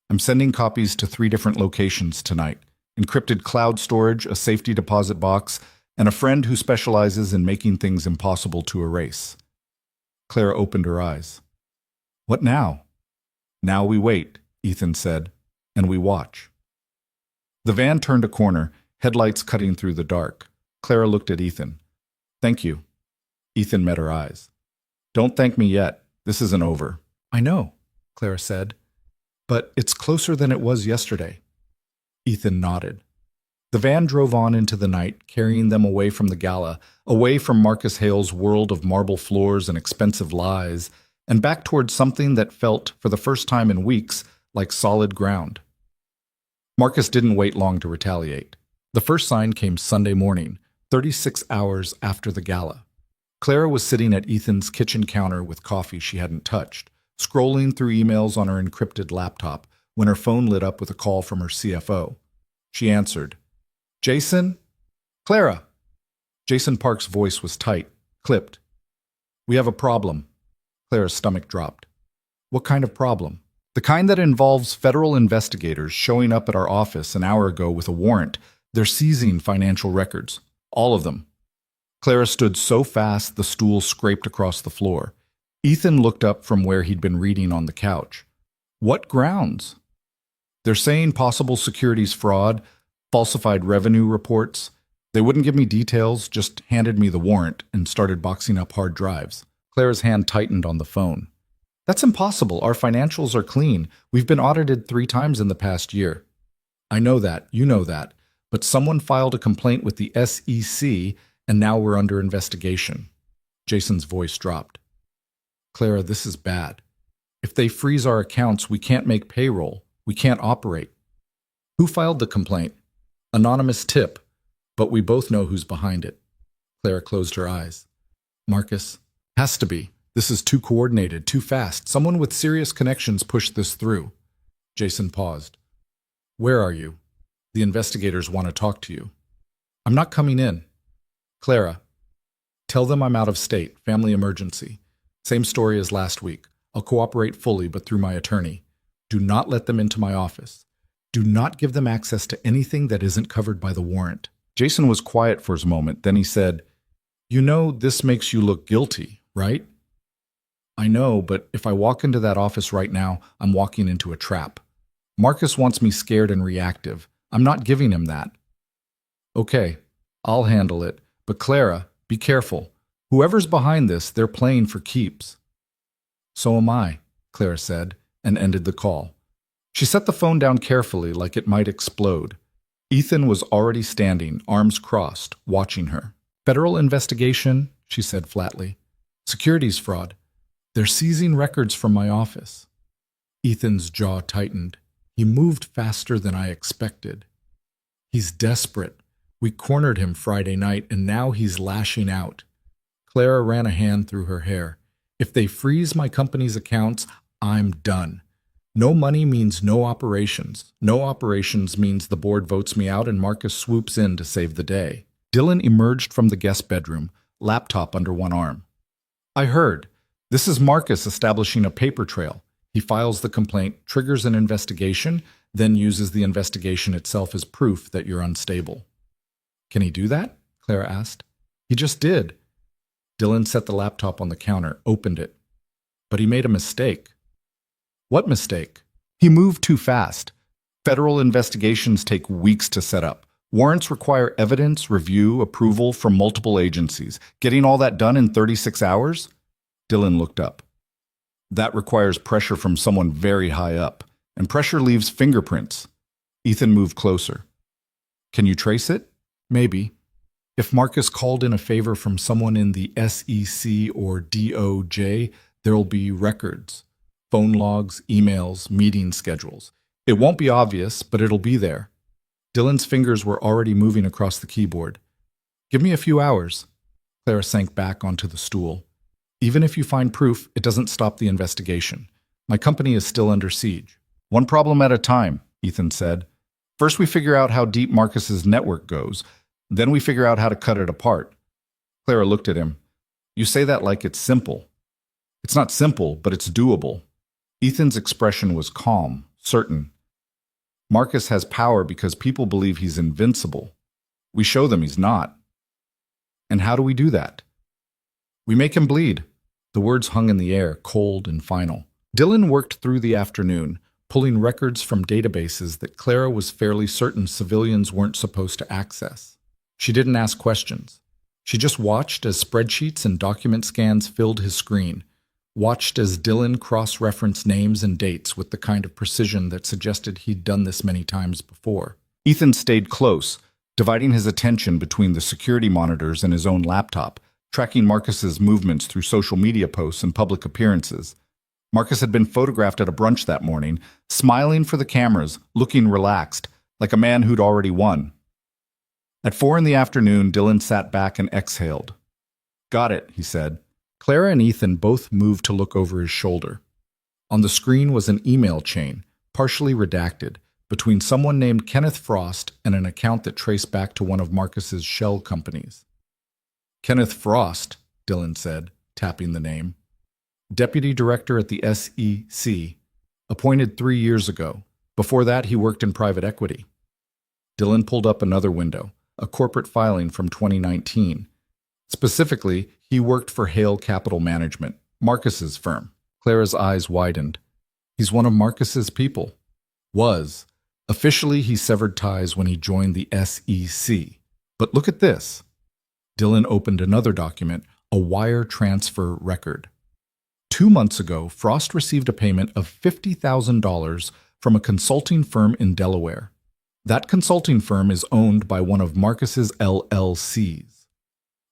I'm sending copies to 3 different locations tonight. Encrypted cloud storage, a safety deposit box, and a friend who specializes in making things impossible to erase. Clara opened her eyes. What now? Now we wait, Ethan said, and we watch. The van turned a corner, headlights cutting through the dark. Clara looked at Ethan. Thank you. Ethan met her eyes. Don't thank me yet. This isn't over. I know, Clara said, but it's closer than it was yesterday. Ethan nodded. The van drove on into the night, carrying them away from the gala, away from Marcus Hale's world of marble floors and expensive lies, and back towards something that felt, for the first time in weeks, like solid ground. Marcus didn't wait long to retaliate. The first sign came Sunday morning, 36 hours after the gala. Clara was sitting at Ethan's kitchen counter with coffee she hadn't touched, scrolling through emails on her encrypted laptop when her phone lit up with a call from her CFO. She answered. Jason? Clara. Jason Park's voice was tight, clipped. We have a problem. Clara's stomach dropped. What kind of problem? The kind that involves federal investigators showing up at our office an hour ago with a warrant. They're seizing financial records. All of them. Clara stood so fast the stool scraped across the floor. Ethan looked up from where he'd been reading on the couch. What grounds? They're saying possible securities fraud, falsified revenue reports. They wouldn't give me details, just handed me the warrant and started boxing up hard drives. Clara's hand tightened on the phone. That's impossible. Our financials are clean. We've been audited 3 times in the past year. I know that. You know that. But someone filed a complaint with the SEC, and now we're under investigation. Jason's voice dropped. Clara, this is bad. If they freeze our accounts, we can't make payroll. We can't operate. Who filed the complaint? Anonymous tip, but we both know who's behind it. Clara closed her eyes. Marcus, has to be. This is too coordinated, too fast. Someone with serious connections pushed this through. Jason paused. Where are you? The investigators want to talk to you. I'm not coming in. Clara, tell them I'm out of state, family emergency. Same story as last week. I'll cooperate fully, but through my attorney. Do not let them into my office. Do not give them access to anything that isn't covered by the warrant. Jason was quiet for a moment, then he said, You know this makes you look guilty, right? I know, but if I walk into that office right now, I'm walking into a trap. Marcus wants me scared and reactive. I'm not giving him that. Okay, I'll handle it. But Clara, be careful. Whoever's behind this, they're playing for keeps. So am I, Clara said, and ended the call. She set the phone down carefully like it might explode. Ethan was already standing, arms crossed, watching her. Federal investigation, she said flatly. Securities fraud. They're seizing records from my office. Ethan's jaw tightened. He moved faster than I expected. He's desperate. We cornered him Friday night, and now he's lashing out. Clara ran a hand through her hair. If they freeze my company's accounts, I'm done. No money means no operations. No operations means the board votes me out and Marcus swoops in to save the day. Dylan emerged from the guest bedroom, laptop under one arm. I heard. This is Marcus establishing a paper trail. He files the complaint, triggers an investigation, then uses the investigation itself as proof that you're unstable. Can he do that? Clara asked. He just did. Dylan set the laptop on the counter, opened it. But he made a mistake. What mistake? He moved too fast. Federal investigations take weeks to set up. Warrants require evidence, review, approval from multiple agencies. Getting all that done in 36 hours? Dylan looked up. That requires pressure from someone very high up, and pressure leaves fingerprints. Ethan moved closer. Can you trace it? Maybe. If Marcus called in a favor from someone in the SEC or DOJ, there'll be records. Phone logs, emails, meeting schedules. It won't be obvious, but it'll be there. Dylan's fingers were already moving across the keyboard. Give me a few hours. Clara sank back onto the stool. Even if you find proof, it doesn't stop the investigation. My company is still under siege. One problem at a time, Ethan said. First we figure out how deep Marcus's network goes. Then we figure out how to cut it apart. Clara looked at him. You say that like it's simple. It's not simple, but it's doable. Ethan's expression was calm, certain. Marcus has power because people believe he's invincible. We show them he's not. And how do we do that? We make him bleed. The words hung in the air, cold and final. Dylan worked through the afternoon, pulling records from databases that Clara was fairly certain civilians weren't supposed to access. She didn't ask questions. She just watched as spreadsheets and document scans filled his screen, watched as Dylan cross-referenced names and dates with the kind of precision that suggested he'd done this many times before. Ethan stayed close, dividing his attention between the security monitors and his own laptop, tracking Marcus's movements through social media posts and public appearances. Marcus had been photographed at a brunch that morning, smiling for the cameras, looking relaxed, like a man who'd already won. At 4 in the afternoon, Dylan sat back and exhaled. Got it, he said. Clara and Ethan both moved to look over his shoulder. On the screen was an email chain, partially redacted, between someone named Kenneth Frost and an account that traced back to one of Marcus's shell companies. Kenneth Frost, Dylan said, tapping the name. deputy director at the SEC, appointed 3 years ago. Before that, he worked in private equity. Dylan pulled up another window, a corporate filing from 2019. Specifically, he worked for Hale Capital Management, Marcus's firm. Clara's eyes widened. He's one of Marcus's people. Was. Officially, he severed ties when he joined the SEC. But look at this. Dylan opened another document, a wire transfer record. 2 months ago, Frost received a payment of $50,000 from a consulting firm in Delaware. That consulting firm is owned by one of Marcus's LLCs.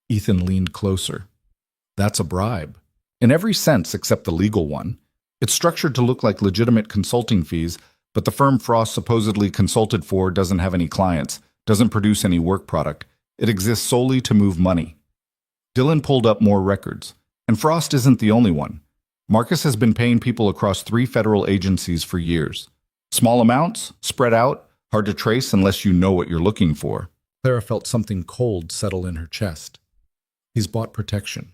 Ethan leaned closer. That's a bribe. In every sense except the legal one. It's structured to look like legitimate consulting fees, but the firm Frost supposedly consulted for doesn't have any clients, doesn't produce any work product. It exists solely to move money. Dylan pulled up more records. And Frost isn't the only one. Marcus has been paying people across 3 federal agencies for years. Small amounts, spread out, hard to trace unless you know what you're looking for. Clara felt something cold settle in her chest. He's bought protection.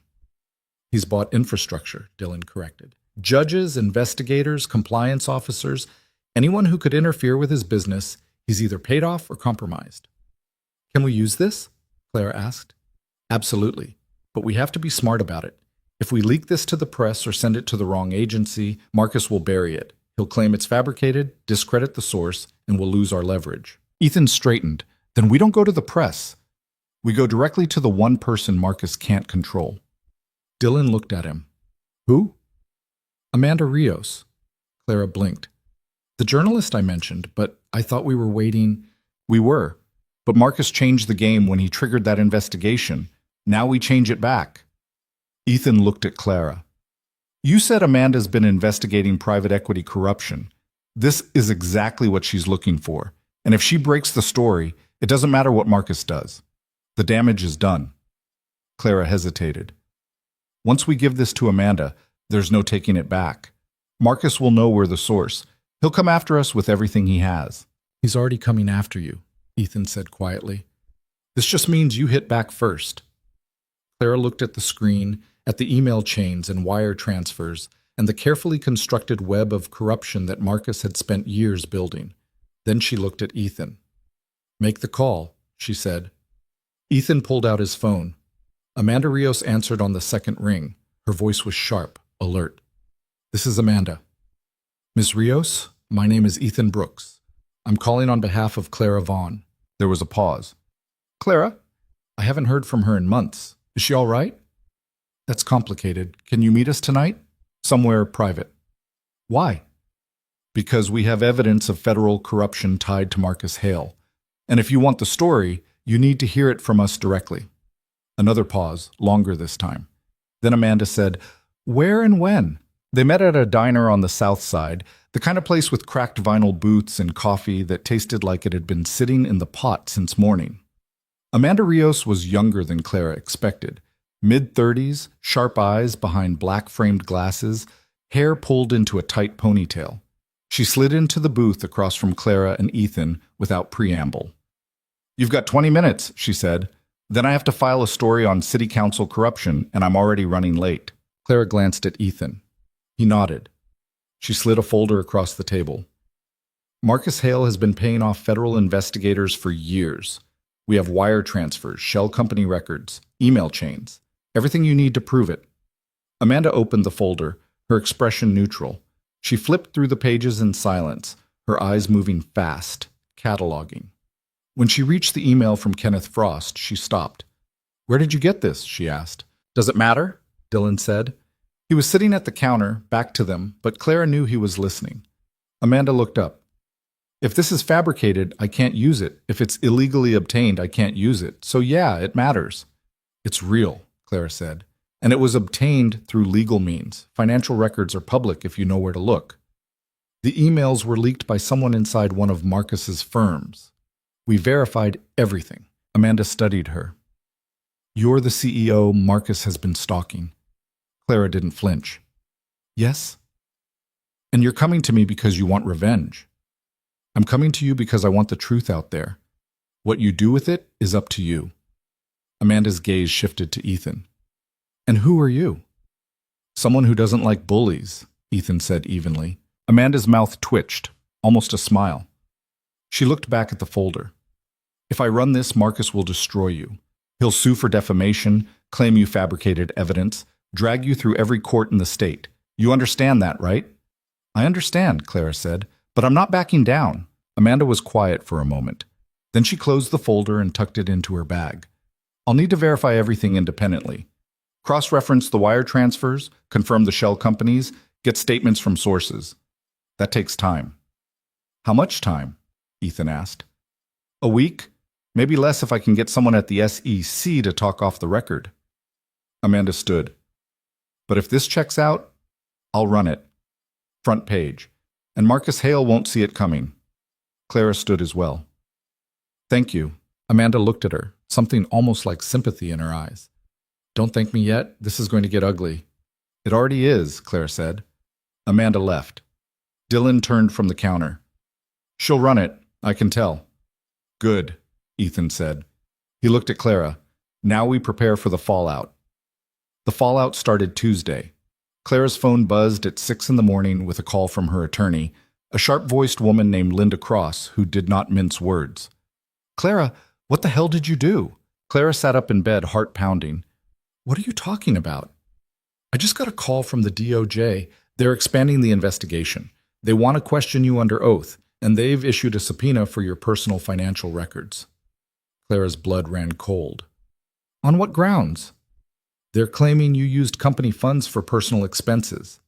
He's bought infrastructure, Dylan corrected. Judges, investigators, compliance officers, anyone who could interfere with his business, he's either paid off or compromised. Can we use this? Clara asked. Absolutely, but we have to be smart about it. If we leak this to the press or send it to the wrong agency, Marcus will bury it. He'll claim it's fabricated, discredit the source, and we'll lose our leverage. Ethan straightened. Then we don't go to the press. We go directly to the one person Marcus can't control. Dylan looked at him. Who? Amanda Rios. Clara blinked. The journalist I mentioned, but I thought we were waiting. We were. But Marcus changed the game when he triggered that investigation. Now we change it back. Ethan looked at Clara. You said Amanda's been investigating private equity corruption. This is exactly what she's looking for. And if she breaks the story, it doesn't matter what Marcus does. The damage is done. Clara hesitated. Once we give this to Amanda, there's no taking it back. Marcus will know we're the source. He'll come after us with everything he has. He's already coming after you, Ethan said quietly. This just means you hit back first. Clara looked at the screen, at the email chains and wire transfers, and the carefully constructed web of corruption that Marcus had spent years building. Then she looked at Ethan. Make the call, she said. Ethan pulled out his phone. Amanda Rios answered on the second ring. Her voice was sharp, alert. This is Amanda. Ms. Rios, my name is Ethan Brooks. I'm calling on behalf of Clara Vaughn. There was a pause. Clara? I haven't heard from her in months. Is she all right? That's complicated. Can you meet us tonight? Somewhere private. Why? Because we have evidence of federal corruption tied to Marcus Hale. And if you want the story, you need to hear it from us directly. Another pause, longer this time. Then Amanda said, Where and when? They met at a diner on the south side, the kind of place with cracked vinyl booths and coffee that tasted like it had been sitting in the pot since morning. Amanda Rios was younger than Clara expected. Mid-30s, sharp eyes behind black-framed glasses, hair pulled into a tight ponytail. She slid into the booth across from Clara and Ethan without preamble. You've got 20 minutes, she said. Then I have to file a story on city council corruption, and I'm already running late. Clara glanced at Ethan. He nodded. She slid a folder across the table. Marcus Hale has been paying off federal investigators for years. We have wire transfers, shell company records, email chains. Everything you need to prove it. Amanda opened the folder, her expression neutral. She flipped through the pages in silence, her eyes moving fast, cataloging. When she reached the email from Kenneth Frost, she stopped. Where did you get this? She asked. Does it matter? Dylan said. He was sitting at the counter, back to them, but Clara knew he was listening. Amanda looked up. If this is fabricated, I can't use it. If it's illegally obtained, I can't use it. So yeah, it matters. It's real, Clara said. And it was obtained through legal means. Financial records are public if you know where to look. The emails were leaked by someone inside one of Marcus's firms. We verified everything. Amanda studied her. You're the CEO Marcus has been stalking. Clara didn't flinch. Yes? And you're coming to me because you want revenge. I'm coming to you because I want the truth out there. What you do with it is up to you. Amanda's gaze shifted to Ethan. And who are you? Someone who doesn't like bullies, Ethan said evenly. Amanda's mouth twitched, almost a smile. She looked back at the folder. If I run this, Marcus will destroy you. He'll sue for defamation, claim you fabricated evidence, drag you through every court in the state. You understand that, right? I understand, Clara said, but I'm not backing down. Amanda was quiet for a moment. Then she closed the folder and tucked it into her bag. I'll need to verify everything independently. Cross-reference the wire transfers, confirm the shell companies, get statements from sources. That takes time. How much time? Ethan asked. A week? Maybe less if I can get someone at the SEC to talk off the record. Amanda stood. But if this checks out, I'll run it. Front page. And Marcus Hale won't see it coming. Clara stood as well. Thank you. Amanda looked at her, something almost like sympathy in her eyes. Don't thank me yet. This is going to get ugly. It already is, Clara said. Amanda left. Dylan turned from the counter. She'll run it, I can tell. Good, Ethan said. He looked at Clara. Now we prepare for the fallout. The fallout started Tuesday. Clara's phone buzzed at 6 a.m. with a call from her attorney, a sharp-voiced woman named Linda Cross, who did not mince words. Clara, what the hell did you do? Clara sat up in bed, heart pounding. What are you talking about? I just got a call from the DOJ. They're expanding the investigation. They want to question you under oath, and they've issued a subpoena for your personal financial records. Clara's blood ran cold. On what grounds? They're claiming you used company funds for personal expenses.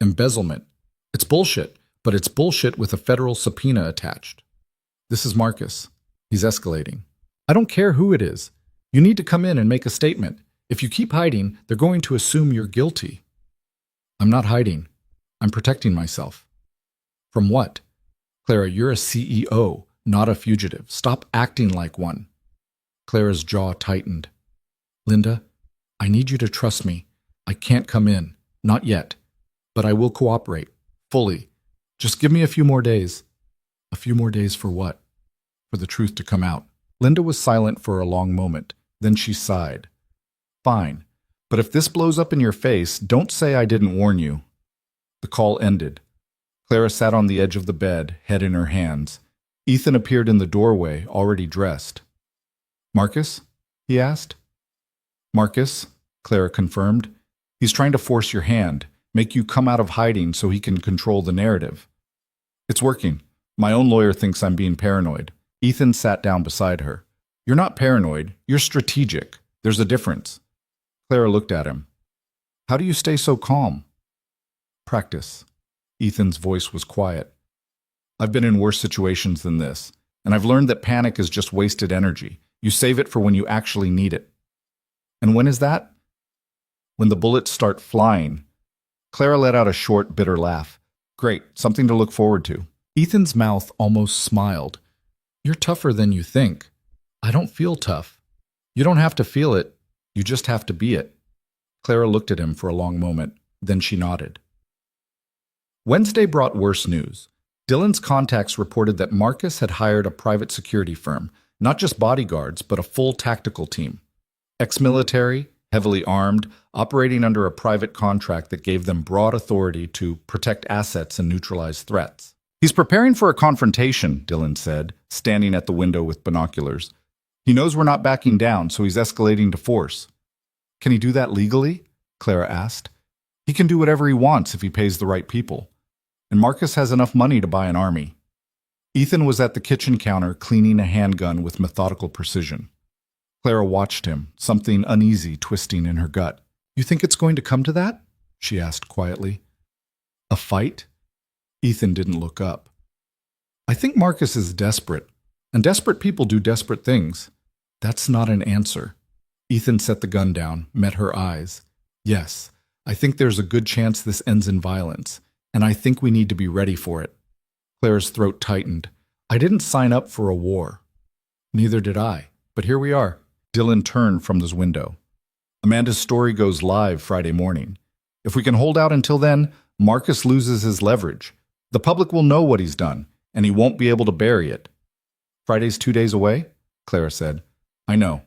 Embezzlement. It's bullshit, but it's bullshit with a federal subpoena attached. This is Marcus. He's escalating. I don't care who it is. You need to come in and make a statement. If you keep hiding, they're going to assume you're guilty. I'm not hiding. I'm protecting myself. From what? Clara, you're a CEO, not a fugitive. Stop acting like one. Clara's jaw tightened. Linda, I need you to trust me. I can't come in. Not yet. But I will cooperate. Fully. Just give me a few more days. A few more days for what? For the truth to come out. Linda was silent for a long moment. Then she sighed. Fine. But if this blows up in your face, don't say I didn't warn you. The call ended. Clara sat on the edge of the bed, head in her hands. Ethan appeared in the doorway, already dressed. Marcus? He asked. Marcus, Clara confirmed. He's trying to force your hand, make you come out of hiding so he can control the narrative. It's working. My own lawyer thinks I'm being paranoid. Ethan sat down beside her. You're not paranoid. You're strategic. There's a difference. Clara looked at him. How do you stay so calm? Practice. Ethan's voice was quiet. I've been in worse situations than this, and I've learned that panic is just wasted energy. You save it for when you actually need it. And when is that? When the bullets start flying. Clara let out a short, bitter laugh. Great, something to look forward to. Ethan's mouth almost smiled. You're tougher than you think. I don't feel tough. You don't have to feel it. You just have to be it. Clara looked at him for a long moment. Then she nodded. Wednesday brought worse news. Dylan's contacts reported that Marcus had hired a private security firm, not just bodyguards, but a full tactical team. Ex-military, heavily armed, operating under a private contract that gave them broad authority to protect assets and neutralize threats. He's preparing for a confrontation, Dylan said, standing at the window with binoculars. He knows we're not backing down, so he's escalating to force. Can he do that legally? Clara asked. He can do whatever he wants if he pays the right people. And Marcus has enough money to buy an army. Ethan was at the kitchen counter cleaning a handgun with methodical precision. Clara watched him, something uneasy twisting in her gut. You think it's going to come to that? She asked quietly. A fight? Ethan didn't look up. I think Marcus is desperate, and desperate people do desperate things. That's not an answer. Ethan set the gun down, met her eyes. Yes, I think there's a good chance this ends in violence, and I think we need to be ready for it. Clara's throat tightened. I didn't sign up for a war. Neither did I, but here we are. Dylan turned from his window. Amanda's story goes live Friday morning. If we can hold out until then, Marcus loses his leverage. The public will know what he's done, and he won't be able to bury it. Friday's 2 days away? Clara said. I know.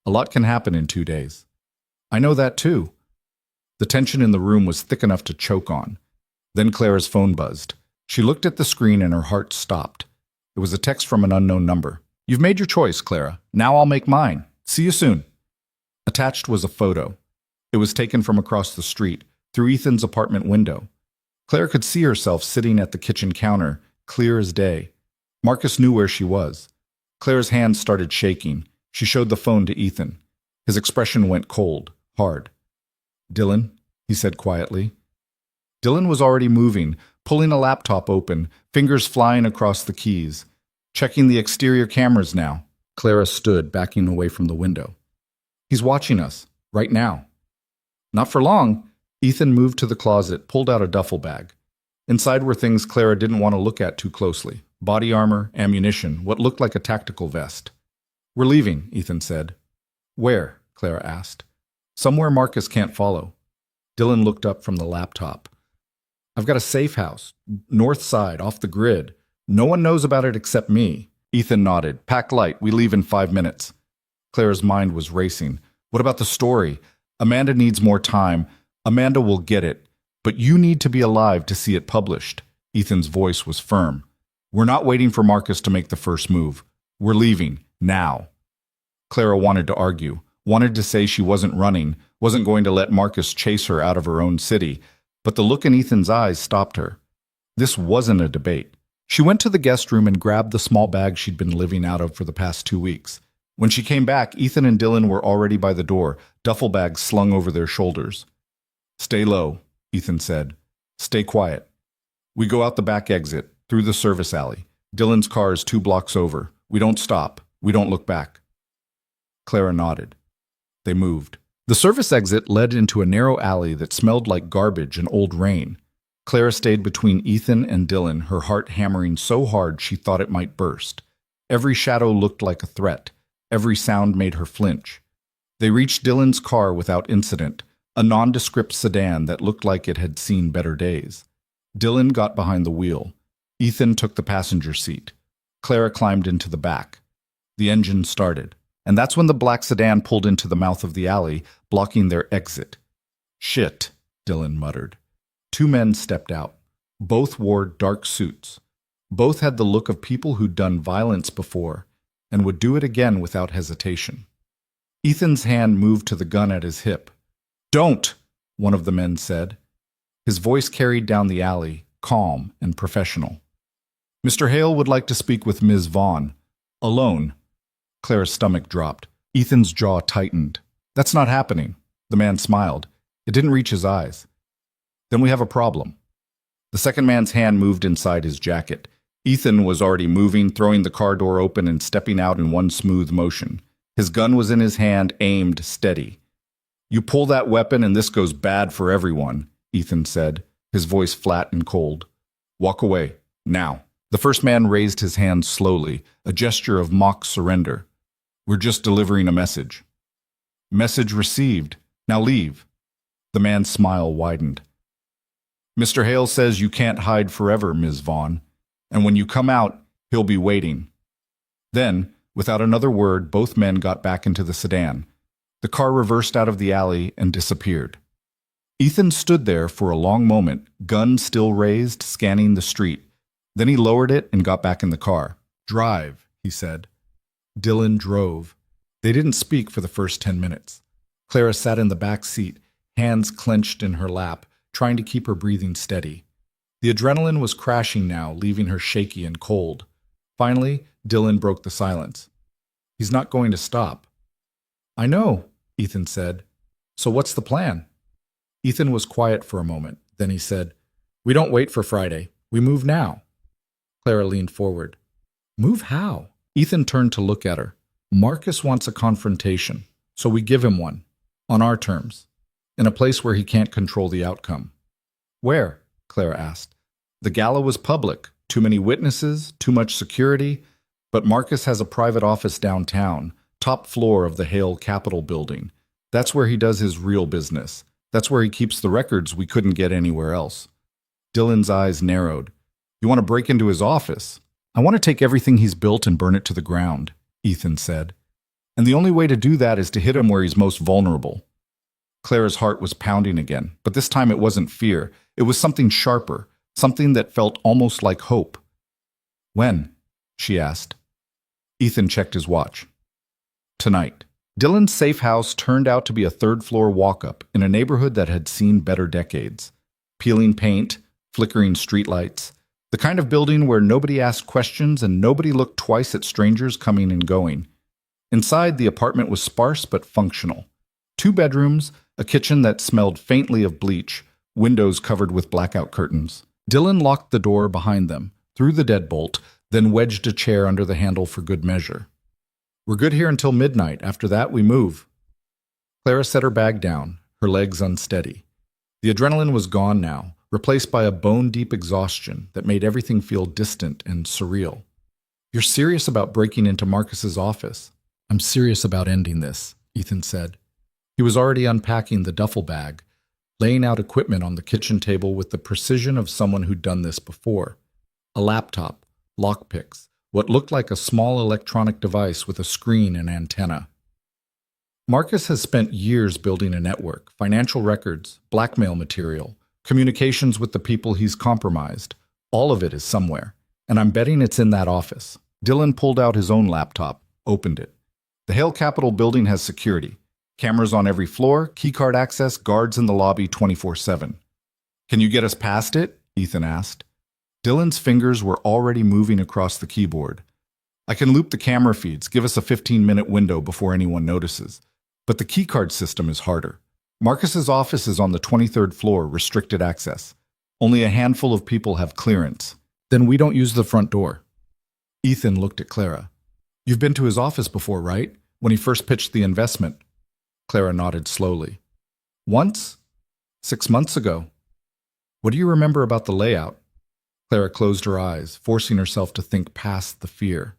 A lot can happen in 2 days. I know that too. The tension in the room was thick enough to choke on. Then Clara's phone buzzed. She looked at the screen and her heart stopped. It was a text from an unknown number. "You've made your choice, Clara. Now I'll make mine. See you soon." Attached was a photo. It was taken from across the street, through Ethan's apartment window. Clara could see herself sitting at the kitchen counter, clear as day. Marcus knew where she was. Clara's hands started shaking. She showed the phone to Ethan. His expression went cold, hard. "Dylan," he said quietly. Dylan was already moving, pulling a laptop open, fingers flying across the keys. "Checking the exterior cameras now." Clara stood, backing away from the window. "He's watching us, right now." "Not for long." Ethan moved to the closet, pulled out a duffel bag. Inside were things Clara didn't want to look at too closely. Body armor, ammunition, what looked like a tactical vest. "We're leaving," Ethan said. "Where?" Clara asked. "Somewhere Marcus can't follow." Dylan looked up from the laptop. "I've got a safe house, north side, off the grid. No one knows about it except me." Ethan nodded. "Pack light, we leave in 5 minutes." Clara's mind was racing. "What about the story? Amanda needs more time. Amanda will get it. But you need to be alive to see it published." Ethan's voice was firm. "We're not waiting for Marcus to make the first move. We're leaving, now." Clara wanted to argue, wanted to say she wasn't running, wasn't going to let Marcus chase her out of her own city, but the look in Ethan's eyes stopped her. This wasn't a debate. She went to the guest room and grabbed the small bag she'd been living out of for the past 2 weeks. When she came back, Ethan and Dylan were already by the door, duffel bags slung over their shoulders. "Stay low," Ethan said. "Stay quiet." "We go out the back exit, through the service alley. Dylan's car is 2 blocks over. We don't stop. We don't look back." Clara nodded. They moved. The service exit led into a narrow alley that smelled like garbage and old rain. Clara stayed between Ethan and Dylan, her heart hammering so hard she thought it might burst. Every shadow looked like a threat. Every sound made her flinch. They reached Dylan's car without incident, a nondescript sedan that looked like it had seen better days. Dylan got behind the wheel. Ethan took the passenger seat. Clara climbed into the back. The engine started, and that's when the black sedan pulled into the mouth of the alley, blocking their exit. "Shit," Dylan muttered. 2 men stepped out. Both wore dark suits. Both had the look of people who'd done violence before and would do it again without hesitation. Ethan's hand moved to the gun at his hip. "Don't!" one of the men said. His voice carried down the alley, calm and professional. "Mr. Hale would like to speak with Ms. Vaughn. Alone." Clara's stomach dropped. Ethan's jaw tightened. "That's not happening." The man smiled. It didn't reach his eyes. "Then we have a problem." The second man's hand moved inside his jacket. Ethan was already moving, throwing the car door open and stepping out in one smooth motion. His gun was in his hand, aimed, steady. "You pull that weapon and this goes bad for everyone," Ethan said, his voice flat and cold. "Walk away, now." The first man raised his hand slowly, a gesture of mock surrender. "We're just delivering a message." "Message received. Now leave." The man's smile widened. "Mr. Hale says you can't hide forever, Ms. Vaughn. And when you come out, he'll be waiting." Then, without another word, both men got back into the sedan. The car reversed out of the alley and disappeared. Ethan stood there for a long moment, gun still raised, scanning the street. Then he lowered it and got back in the car. "Drive," he said. Dylan drove. They didn't speak for the first 10 minutes. Clara sat in the back seat, hands clenched in her lap, trying to keep her breathing steady. The adrenaline was crashing now, leaving her shaky and cold. Finally, Dylan broke the silence. "He's not going to stop." "I know," Ethan said. "So what's the plan?" Ethan was quiet for a moment. Then he said, "We don't wait for Friday. We move now." Clara leaned forward. "Move how?" Ethan turned to look at her. "Marcus wants a confrontation, so we give him one. On our terms. In a place where he can't control the outcome." "Where?" Clara asked. "The gala was public. Too many witnesses, too much security. But Marcus has a private office downtown, top floor of the Hale Capitol building. That's where he does his real business. That's where he keeps the records we couldn't get anywhere else." Dylan's eyes narrowed. "You want to break into his office?" "I want to take everything he's built and burn it to the ground," Ethan said. "And the only way to do that is to hit him where he's most vulnerable." Clara's heart was pounding again, but this time it wasn't fear. It was something sharper, something that felt almost like hope. When? She asked. Ethan checked his watch. Tonight. Dylan's safe house turned out to be a third-floor walk-up in a neighborhood that had seen better decades. Peeling paint, flickering streetlights, the kind of building where nobody asked questions and nobody looked twice at strangers coming and going. Inside, the apartment was sparse but functional. 2 bedrooms, a kitchen that smelled faintly of bleach, windows covered with blackout curtains. Dylan locked the door behind them, threw the deadbolt, then wedged a chair under the handle for good measure. We're good here until midnight. After that, we move. Clara set her bag down, her legs unsteady. The adrenaline was gone now, replaced by a bone-deep exhaustion that made everything feel distant and surreal. You're serious about breaking into Marcus's office? I'm serious about ending this, Ethan said. He was already unpacking the duffel bag, laying out equipment on the kitchen table with the precision of someone who'd done this before. A laptop, lockpicks, what looked like a small electronic device with a screen and antenna. Marcus has spent years building a network, financial records, blackmail material, communications with the people he's compromised. All of it is somewhere, and I'm betting it's in that office. Dylan pulled out his own laptop, opened it. The Hale Capitol building has security. Cameras on every floor, keycard access, guards in the lobby 24/7. Can you get us past it? Ethan asked. Dylan's fingers were already moving across the keyboard. I can loop the camera feeds, give us a 15-minute window before anyone notices. But the keycard system is harder. Marcus's office is on the 23rd floor, restricted access. Only a handful of people have clearance. Then we don't use the front door. Ethan looked at Clara. You've been to his office before, right? When he first pitched the investment. Clara nodded slowly. Once? 6 months ago. What do you remember about the layout? Clara closed her eyes, forcing herself to think past the fear.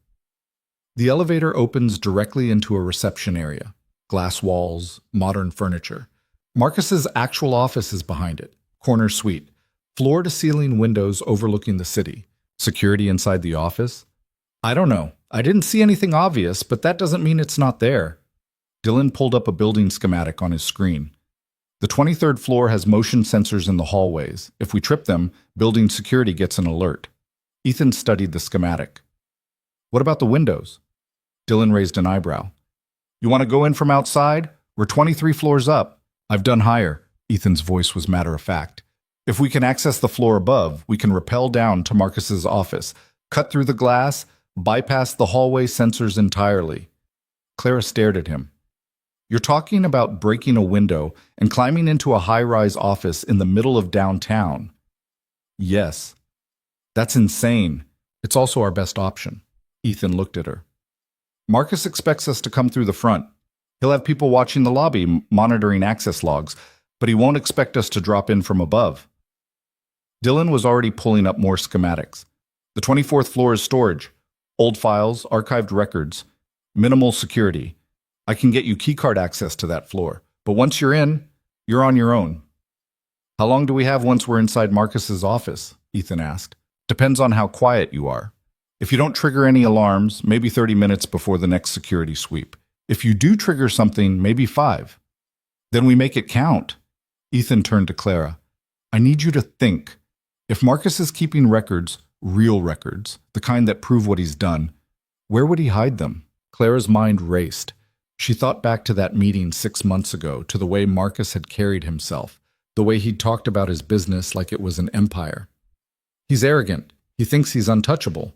The elevator opens directly into a reception area. Glass walls, modern furniture. Marcus's actual office is behind it. Corner suite. Floor-to-ceiling windows overlooking the city. Security inside the office? I don't know. I didn't see anything obvious, but that doesn't mean it's not there. Dylan pulled up a building schematic on his screen. The 23rd floor has motion sensors in the hallways. If we trip them, building security gets an alert. Ethan studied the schematic. What about the windows? Dylan raised an eyebrow. You want to go in from outside? We're 23 floors up. I've done higher. Ethan's voice was matter-of-fact. If we can access the floor above, we can rappel down to Marcus's office, cut through the glass, bypass the hallway sensors entirely. Clara stared at him. You're talking about breaking a window and climbing into a high-rise office in the middle of downtown. Yes. That's insane. It's also our best option. Ethan looked at her. Marcus expects us to come through the front. He'll have people watching the lobby, monitoring access logs, but he won't expect us to drop in from above. Dylan was already pulling up more schematics. The 24th floor is storage. Old files, archived records, minimal security. I can get you keycard access to that floor, but once you're in, you're on your own. How long do we have once we're inside Marcus's office? Ethan asked. Depends on how quiet you are. If you don't trigger any alarms, maybe 30 minutes before the next security sweep. If you do trigger something, maybe 5. Then we make it count. Ethan turned to Clara. I need you to think. If Marcus is keeping records, real records, the kind that prove what he's done, where would he hide them? Clara's mind raced. She thought back to that meeting 6 months ago, to the way Marcus had carried himself, the way he'd talked about his business like it was an empire. He's arrogant. He thinks he's untouchable.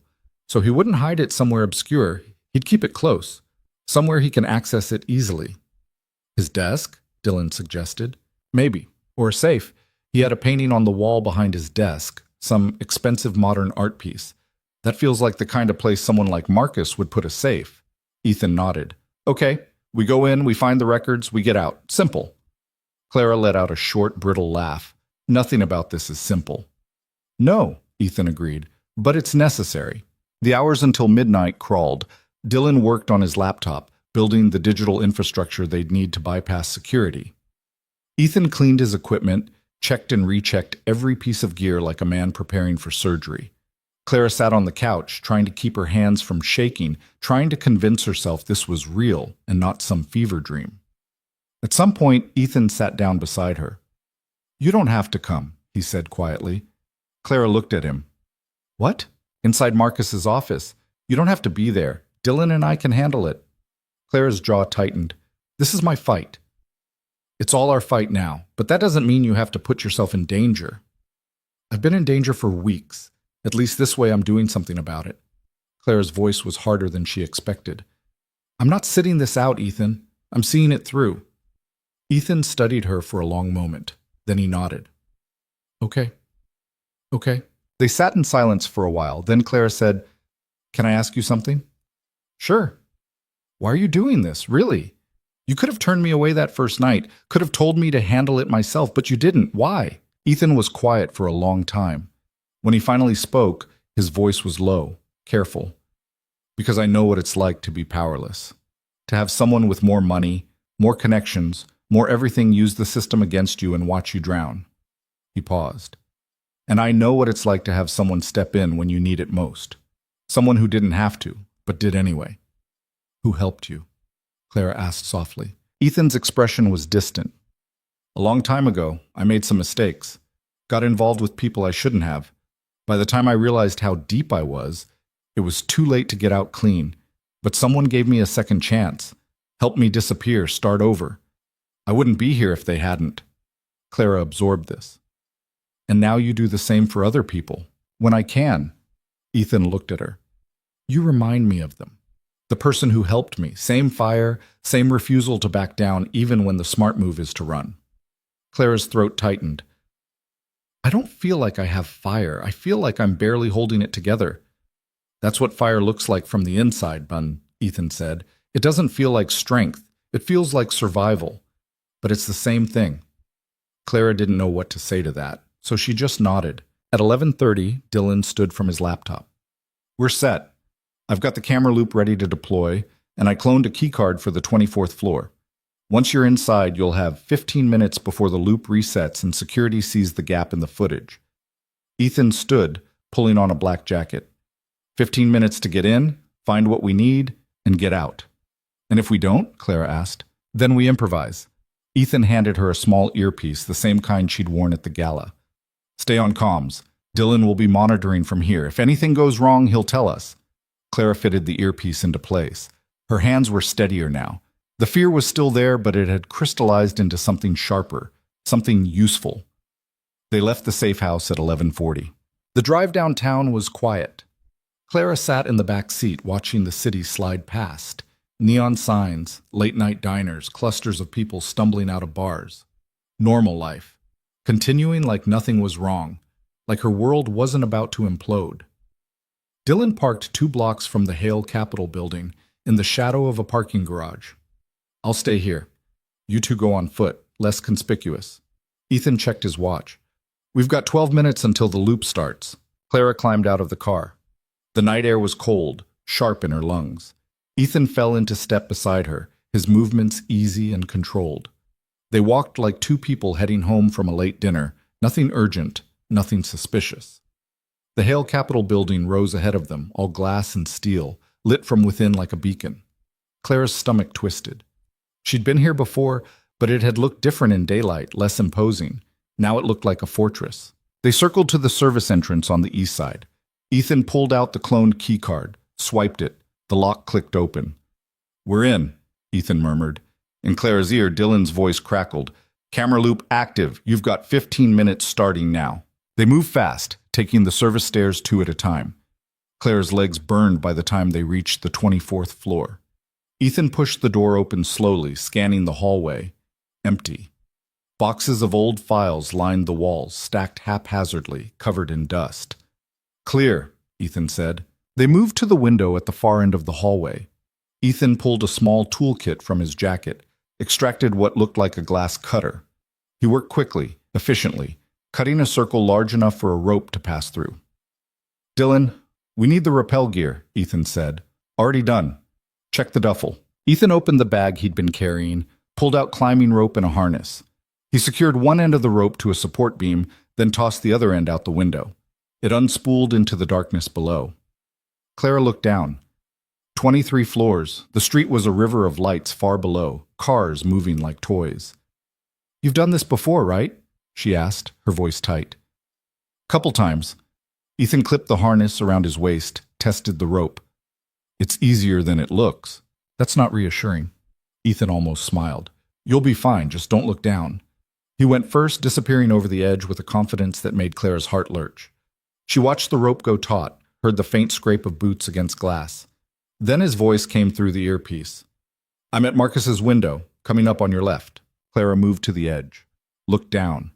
So he wouldn't hide it somewhere obscure. He'd keep it close, somewhere he can access it easily. His desk? Dylan suggested. Maybe. Or a safe. He had a painting on the wall behind his desk, some expensive modern art piece. That feels like the kind of place someone like Marcus would put a safe. Ethan nodded. Okay, we go in, we find the records, we get out. Simple. Clara let out a short, brittle laugh. Nothing about this is simple. No, Ethan agreed, but it's necessary. The hours until midnight crawled. Dylan worked on his laptop, building the digital infrastructure they'd need to bypass security. Ethan cleaned his equipment, checked and rechecked every piece of gear like a man preparing for surgery. Clara sat on the couch, trying to keep her hands from shaking, trying to convince herself this was real and not some fever dream. At some point, Ethan sat down beside her. You don't have to come, he said quietly. Clara looked at him. What? Inside Marcus's office. You don't have to be there. Dylan and I can handle it. Clara's jaw tightened. This is my fight. It's all our fight now, but that doesn't mean you have to put yourself in danger. I've been in danger for weeks. At least this way I'm doing something about it. Clara's voice was harder than she expected. I'm not sitting this out, Ethan. I'm seeing it through. Ethan studied her for a long moment. Then he nodded. Okay. They sat in silence for a while. Then Clara said, Can I ask you something? Sure. Why are you doing this? Really? You could have turned me away that first night, could have told me to handle it myself, but you didn't. Why? Ethan was quiet for a long time. When he finally spoke, his voice was low, careful. Because I know what it's like to be powerless. To have someone with more money, more connections, more everything use the system against you and watch you drown. He paused. And I know what it's like to have someone step in when you need it most. Someone who didn't have to, but did anyway. Who helped you? Clara asked softly. Ethan's expression was distant. A long time ago, I made some mistakes. Got involved with people I shouldn't have. By the time I realized how deep I was, it was too late to get out clean. But someone gave me a second chance. Helped me disappear, start over. I wouldn't be here if they hadn't. Clara absorbed this. And now you do the same for other people. When I can. Ethan looked at her. You remind me of them. The person who helped me. Same fire, same refusal to back down even when the smart move is to run. Clara's throat tightened. I don't feel like I have fire. I feel like I'm barely holding it together. That's what fire looks like from the inside, Bun, Ethan said. It doesn't feel like strength. It feels like survival. But it's the same thing. Clara didn't know what to say to that, so she just nodded. At 11:30, Dylan stood from his laptop. We're set. I've got the camera loop ready to deploy, and I cloned a keycard for the 24th floor. Once you're inside, you'll have 15 minutes before the loop resets and security sees the gap in the footage. Ethan stood, pulling on a black jacket. 15 minutes to get in, find what we need, and get out. And if we don't, Clara asked, then we improvise. Ethan handed her a small earpiece, the same kind she'd worn at the gala. Stay on comms. Dylan will be monitoring from here. If anything goes wrong, he'll tell us. Clara fitted the earpiece into place. Her hands were steadier now. The fear was still there, but it had crystallized into something sharper, something useful. They left the safe house at 11:40. The drive downtown was quiet. Clara sat in the back seat watching the city slide past. Neon signs, late-night diners, clusters of people stumbling out of bars. Normal life. Continuing like nothing was wrong, like her world wasn't about to implode. Dylan parked 2 blocks from the Hale Capitol building in the shadow of a parking garage. I'll stay here. You two go on foot, less conspicuous. Ethan checked his watch. We've got 12 minutes until the loop starts. Clara climbed out of the car. The night air was cold, sharp in her lungs. Ethan fell into step beside her, his movements easy and controlled. They walked like 2 people heading home from a late dinner, nothing urgent, nothing suspicious. The Hale Capitol building rose ahead of them, all glass and steel, lit from within like a beacon. Clara's stomach twisted. She'd been here before, but it had looked different in daylight, less imposing. Now it looked like a fortress. They circled to the service entrance on the east side. Ethan pulled out the cloned keycard, swiped it. The lock clicked open. We're in, Ethan murmured. In Clara's ear, Dylan's voice crackled. Camera loop active. You've got 15 minutes starting now. They moved fast, taking the service stairs 2 at a time. Clara's legs burned by the time they reached the 24th floor. Ethan pushed the door open slowly, scanning the hallway. Empty. Boxes of old files lined the walls, stacked haphazardly, covered in dust. Clear, Ethan said. They moved to the window at the far end of the hallway. Ethan pulled a small toolkit from his jacket, extracted what looked like a glass cutter. He worked quickly, efficiently, cutting a circle large enough for a rope to pass through. Dylan, we need the rappel gear, Ethan said. Already done. Check the duffel. Ethan opened the bag he'd been carrying, pulled out climbing rope and a harness. He secured one end of the rope to a support beam, then tossed the other end out the window. It unspooled into the darkness below. Clara looked down. 23 floors. The street was a river of lights far below, cars moving like toys. "You've done this before, right?" she asked, her voice tight. "Couple times." Ethan clipped the harness around his waist, tested the rope. "It's easier than it looks." "That's not reassuring." Ethan almost smiled. "You'll be fine, just don't look down." He went first, disappearing over the edge with a confidence that made Clara's heart lurch. She watched the rope go taut, heard the faint scrape of boots against glass. Then his voice came through the earpiece. "I'm at Marcus's window, coming up on your left." Clara moved to the edge, looked down.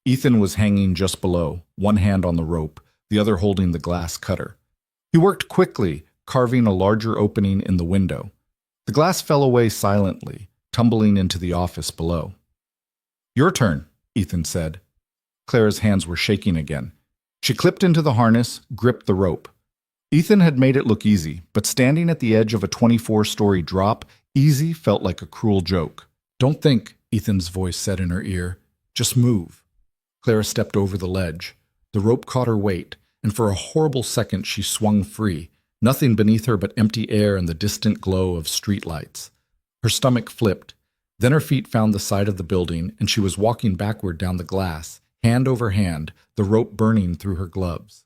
Ethan was hanging just below, one hand on the rope, the other holding the glass cutter. He worked quickly, carving a larger opening in the window. The glass fell away silently, tumbling into the office below. "Your turn," Ethan said. Clara's hands were shaking again. She clipped into the harness, gripped the rope. Ethan had made it look easy, but standing at the edge of a 24-story drop, easy felt like a cruel joke. "Don't think," Ethan's voice said in her ear. "Just move." Clara stepped over the ledge. The rope caught her weight, and for a horrible second she swung free, nothing beneath her but empty air and the distant glow of streetlights. Her stomach flipped. Then her feet found the side of the building, and she was walking backward down the glass, hand over hand, the rope burning through her gloves.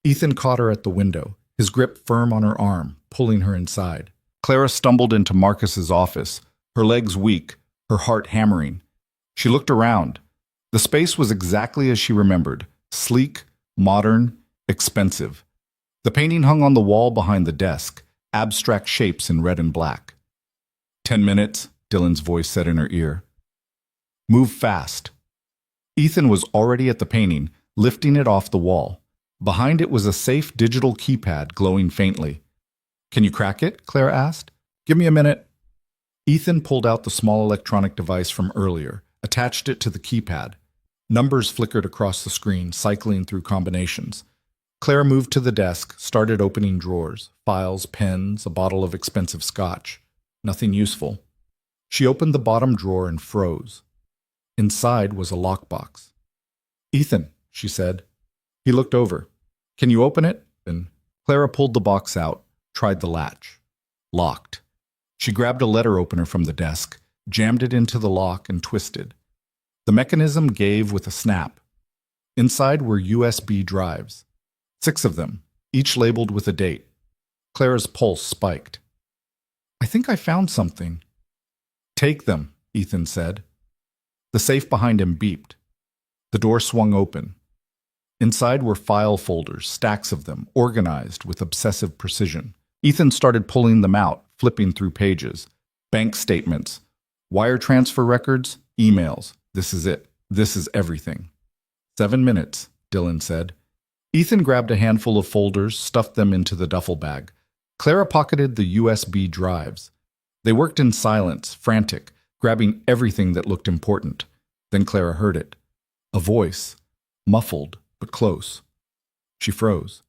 Ethan caught her at the window, his grip firm on her arm, pulling her inside. Clara stumbled into Marcus's office, her legs weak, her heart hammering. She looked around. The space was exactly as she remembered, sleek, modern, expensive. The painting hung on the wall behind the desk, abstract shapes in red and black. 10 minutes, Dylan's voice said in her ear. "Move fast." Ethan was already at the painting, lifting it off the wall. Behind it was a safe digital keypad glowing faintly. "Can you crack it?" Clara asked. "Give me a minute." Ethan pulled out the small electronic device from earlier, attached it to the keypad. Numbers flickered across the screen, cycling through combinations. Clara moved to the desk, started opening drawers, files, pens, a bottle of expensive scotch. Nothing useful. She opened the bottom drawer and froze. Inside was a lockbox. "Ethan," she said. He looked over. "Can you open it?" And Clara pulled the box out, tried the latch. Locked. She grabbed a letter opener from the desk, jammed it into the lock, and twisted. The mechanism gave with a snap. Inside were USB drives. 6 of them, each labeled with a date. Clara's pulse spiked. "I think I found something." "Take them," Ethan said. The safe behind him beeped. The door swung open. Inside were file folders, stacks of them, organized with obsessive precision. Ethan started pulling them out, flipping through pages. Bank statements, wire transfer records, emails. This is it. This is everything. 7 minutes, Dylan said. Ethan grabbed a handful of folders, stuffed them into the duffel bag. Clara pocketed the USB drives. They worked in silence, frantic, grabbing everything that looked important. Then Clara heard it. A voice, muffled but close. She froze.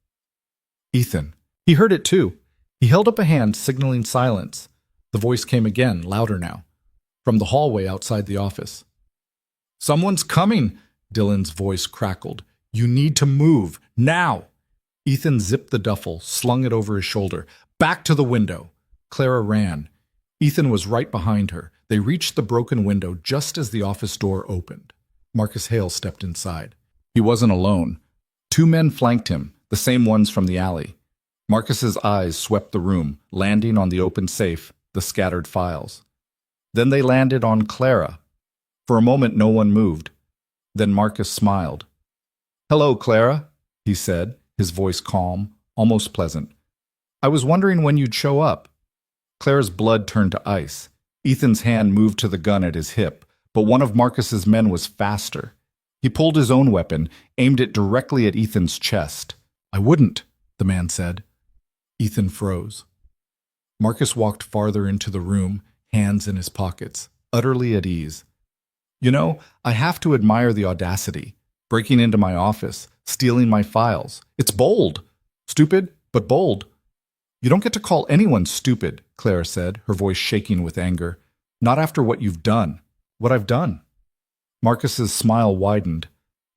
Ethan. He heard it too. He held up a hand, signaling silence. The voice came again, louder now, from the hallway outside the office. "Someone's coming," Dylan's voice crackled. "You need to move, now!" Ethan zipped the duffel, slung it over his shoulder. Back to the window. Clara ran. Ethan was right behind her. They reached the broken window just as the office door opened. Marcus Hale stepped inside. He wasn't alone. 2 men flanked him, the same ones from the alley. Marcus's eyes swept the room, landing on the open safe, the scattered files. Then they landed on Clara. For a moment no one moved. Then Marcus smiled. "Hello, Clara," he said, his voice calm, almost pleasant. "I was wondering when you'd show up." Clara's blood turned to ice. Ethan's hand moved to the gun at his hip, but one of Marcus's men was faster. He pulled his own weapon, aimed it directly at Ethan's chest. "I wouldn't," the man said. Ethan froze. Marcus walked farther into the room, hands in his pockets, utterly at ease. "You know, I have to admire the audacity. Breaking into my office, stealing my files. It's bold. Stupid, but bold." "You don't get to call anyone stupid," Clara said, her voice shaking with anger. "Not after what you've done. What I've done." Marcus's smile widened.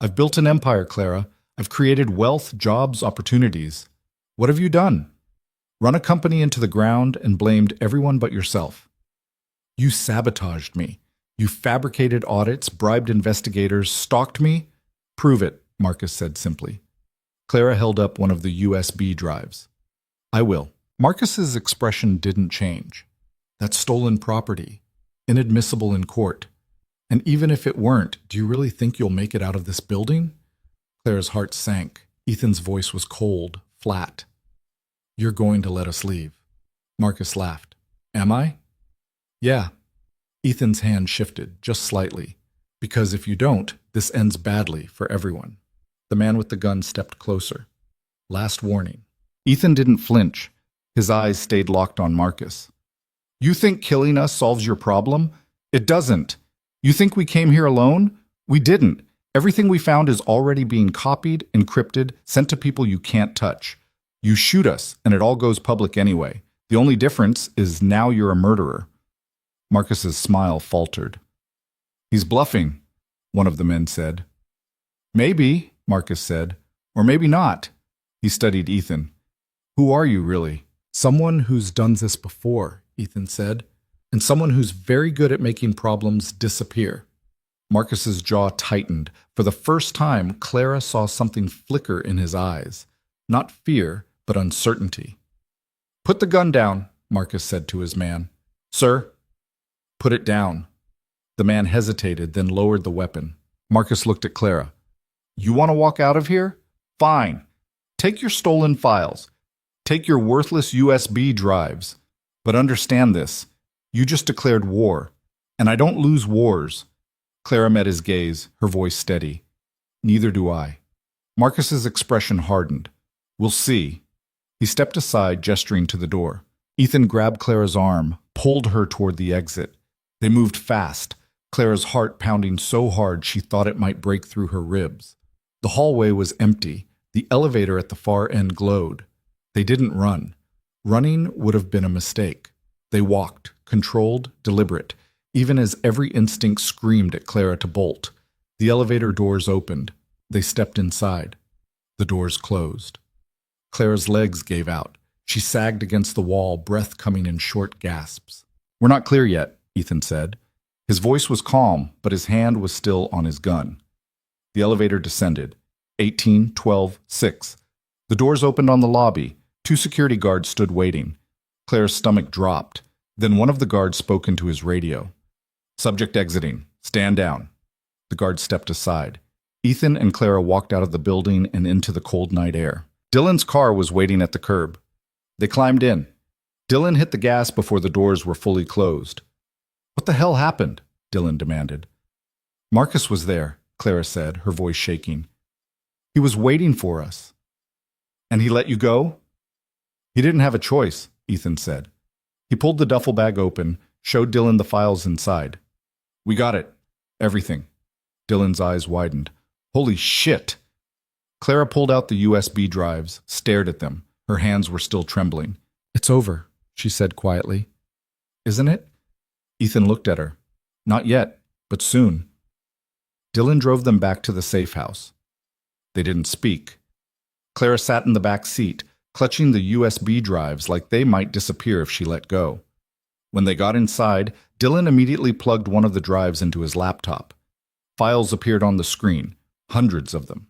"I've built an empire, Clara. I've created wealth, jobs, opportunities. What have you done? Run a company into the ground and blamed everyone but yourself." You sabotaged me. You fabricated audits, bribed investigators, stalked me? Prove it, Marcus said simply. Clara held up one of the USB drives. I will. Marcus's expression didn't change. That's stolen property, inadmissible in court. And even if it weren't, do you really think you'll make it out of this building? Clara's heart sank. Ethan's voice was cold, flat. You're going to let us leave. Marcus laughed. Am I? Yeah. Ethan's hand shifted, just slightly. Because if you don't, this ends badly for everyone. The man with the gun stepped closer. Last warning. Ethan didn't flinch. His eyes stayed locked on Marcus. You think killing us solves your problem? It doesn't. You think we came here alone? We didn't. Everything we found is already being copied, encrypted, sent to people you can't touch. You shoot us, and it all goes public anyway. The only difference is now you're a murderer. Marcus's smile faltered. He's bluffing, one of the men said. Maybe, Marcus said, or maybe not. He studied Ethan. Who are you, really? Someone who's done this before, Ethan said, and someone who's very good at making problems disappear. Marcus's jaw tightened. For the first time, Clara saw something flicker in his eyes. Not fear, but uncertainty. Put the gun down, Marcus said to his man. Sir? Put it down. The man hesitated, then lowered the weapon. Marcus looked at Clara. You want to walk out of here? Fine. Take your stolen files. Take your worthless USB drives. But understand this. You just declared war. And I don't lose wars. Clara met his gaze, her voice steady. Neither do I. Marcus's expression hardened. We'll see. He stepped aside, gesturing to the door. Ethan grabbed Clara's arm, pulled her toward the exit. They moved fast, Clara's heart pounding so hard she thought it might break through her ribs. The hallway was empty. The elevator at the far end glowed. They didn't run. Running would have been a mistake. They walked, controlled, deliberate, even as every instinct screamed at Clara to bolt. The elevator doors opened. They stepped inside. The doors closed. Clara's legs gave out. She sagged against the wall, breath coming in short gasps. We're not clear yet, Ethan said. His voice was calm, but his hand was still on his gun. The elevator descended. 18, 12, 6. The doors opened on the lobby. 2 security guards stood waiting. Clara's stomach dropped. Then one of the guards spoke into his radio. Subject exiting. Stand down. The guard stepped aside. Ethan and Clara walked out of the building and into the cold night air. Dylan's car was waiting at the curb. They climbed in. Dylan hit the gas before the doors were fully closed. What the hell happened? Dylan demanded. Marcus was there, Clara said, her voice shaking. He was waiting for us. And he let you go? He didn't have a choice, Ethan said. He pulled the duffel bag open, showed Dylan the files inside. We got it. Everything. Dylan's eyes widened. Holy shit! Clara pulled out the USB drives, stared at them. Her hands were still trembling. It's over, she said quietly. Isn't it? Ethan looked at her. Not yet, but soon. Dylan drove them back to the safe house. They didn't speak. Clara sat in the back seat, clutching the USB drives like they might disappear if she let go. When they got inside, Dylan immediately plugged one of the drives into his laptop. Files appeared on the screen, hundreds of them.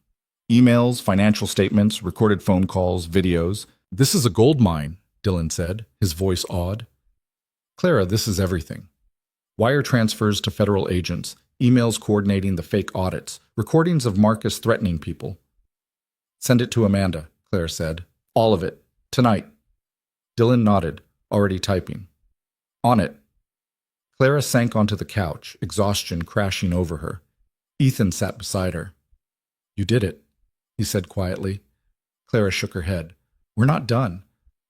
Emails, financial statements, recorded phone calls, videos. This is a gold mine, Dylan said, his voice awed. Clara, this is everything. Wire transfers to federal agents, emails coordinating the fake audits, recordings of Marcus threatening people. Send it to Amanda, Clara said. All of it. Tonight. Dylan nodded, already typing. On it. Clara sank onto the couch, exhaustion crashing over her. Ethan sat beside her. You did it, he said quietly. Clara shook her head. We're not done.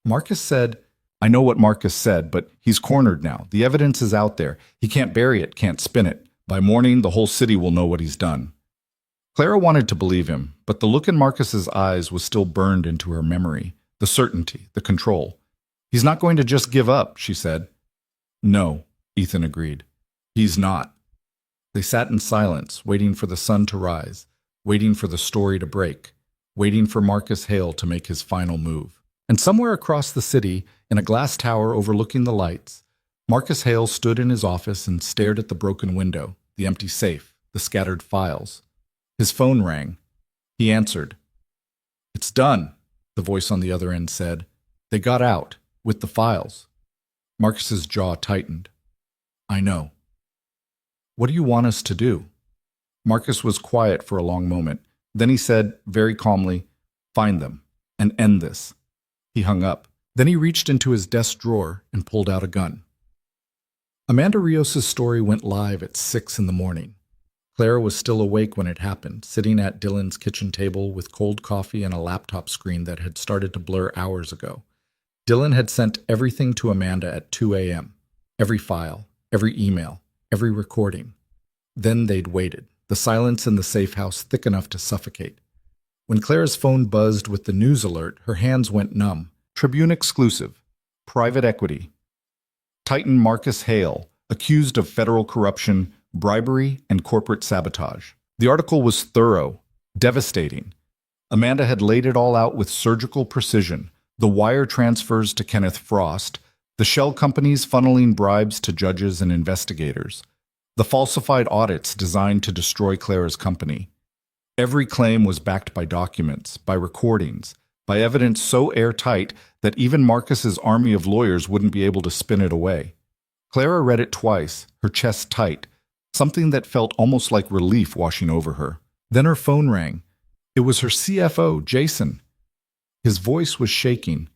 Marcus said, I know what Marcus said, but he's cornered now. The evidence is out there. He can't bury it, can't spin it. By morning, the whole city will know what he's done. Clara wanted to believe him, but the look in Marcus's eyes was still burned into her memory. The certainty, the control. He's not going to just give up, she said. No, Ethan agreed. He's not. They sat in silence, waiting for the sun to rise, waiting for the story to break, waiting for Marcus Hale to make his final move. And somewhere across the city, in a glass tower overlooking the lights, Marcus Hale stood in his office and stared at the broken window, the empty safe, the scattered files. His phone rang. He answered. "It's done," the voice on the other end said. "They got out, with the files." Marcus's jaw tightened. "I know." "What do you want us to do?" Marcus was quiet for a long moment. Then he said, very calmly, "Find them, and end this." He hung up. Then he reached into his desk drawer and pulled out a gun. Amanda Rios' story went live at 6 in the morning. Clara was still awake when it happened, sitting at Dylan's kitchen table with cold coffee and a laptop screen that had started to blur hours ago. Dylan had sent everything to Amanda at 2 a.m. Every file, every email, every recording. Then they'd waited, the silence in the safe house thick enough to suffocate. When Clara's phone buzzed with the news alert, her hands went numb. Tribune exclusive. Private equity. Titan Marcus Hale, accused of federal corruption, bribery, and corporate sabotage. The article was thorough, devastating. Amanda had laid it all out with surgical precision. The wire transfers to Kenneth Frost, the shell companies funneling bribes to judges and investigators, the falsified audits designed to destroy Clara's company. Every claim was backed by documents, by recordings, by evidence so airtight that even Marcus's army of lawyers wouldn't be able to spin it away. Clara read it twice, her chest tight, something that felt almost like relief washing over her. Then her phone rang. It was her CFO, Jason. His voice was shaking.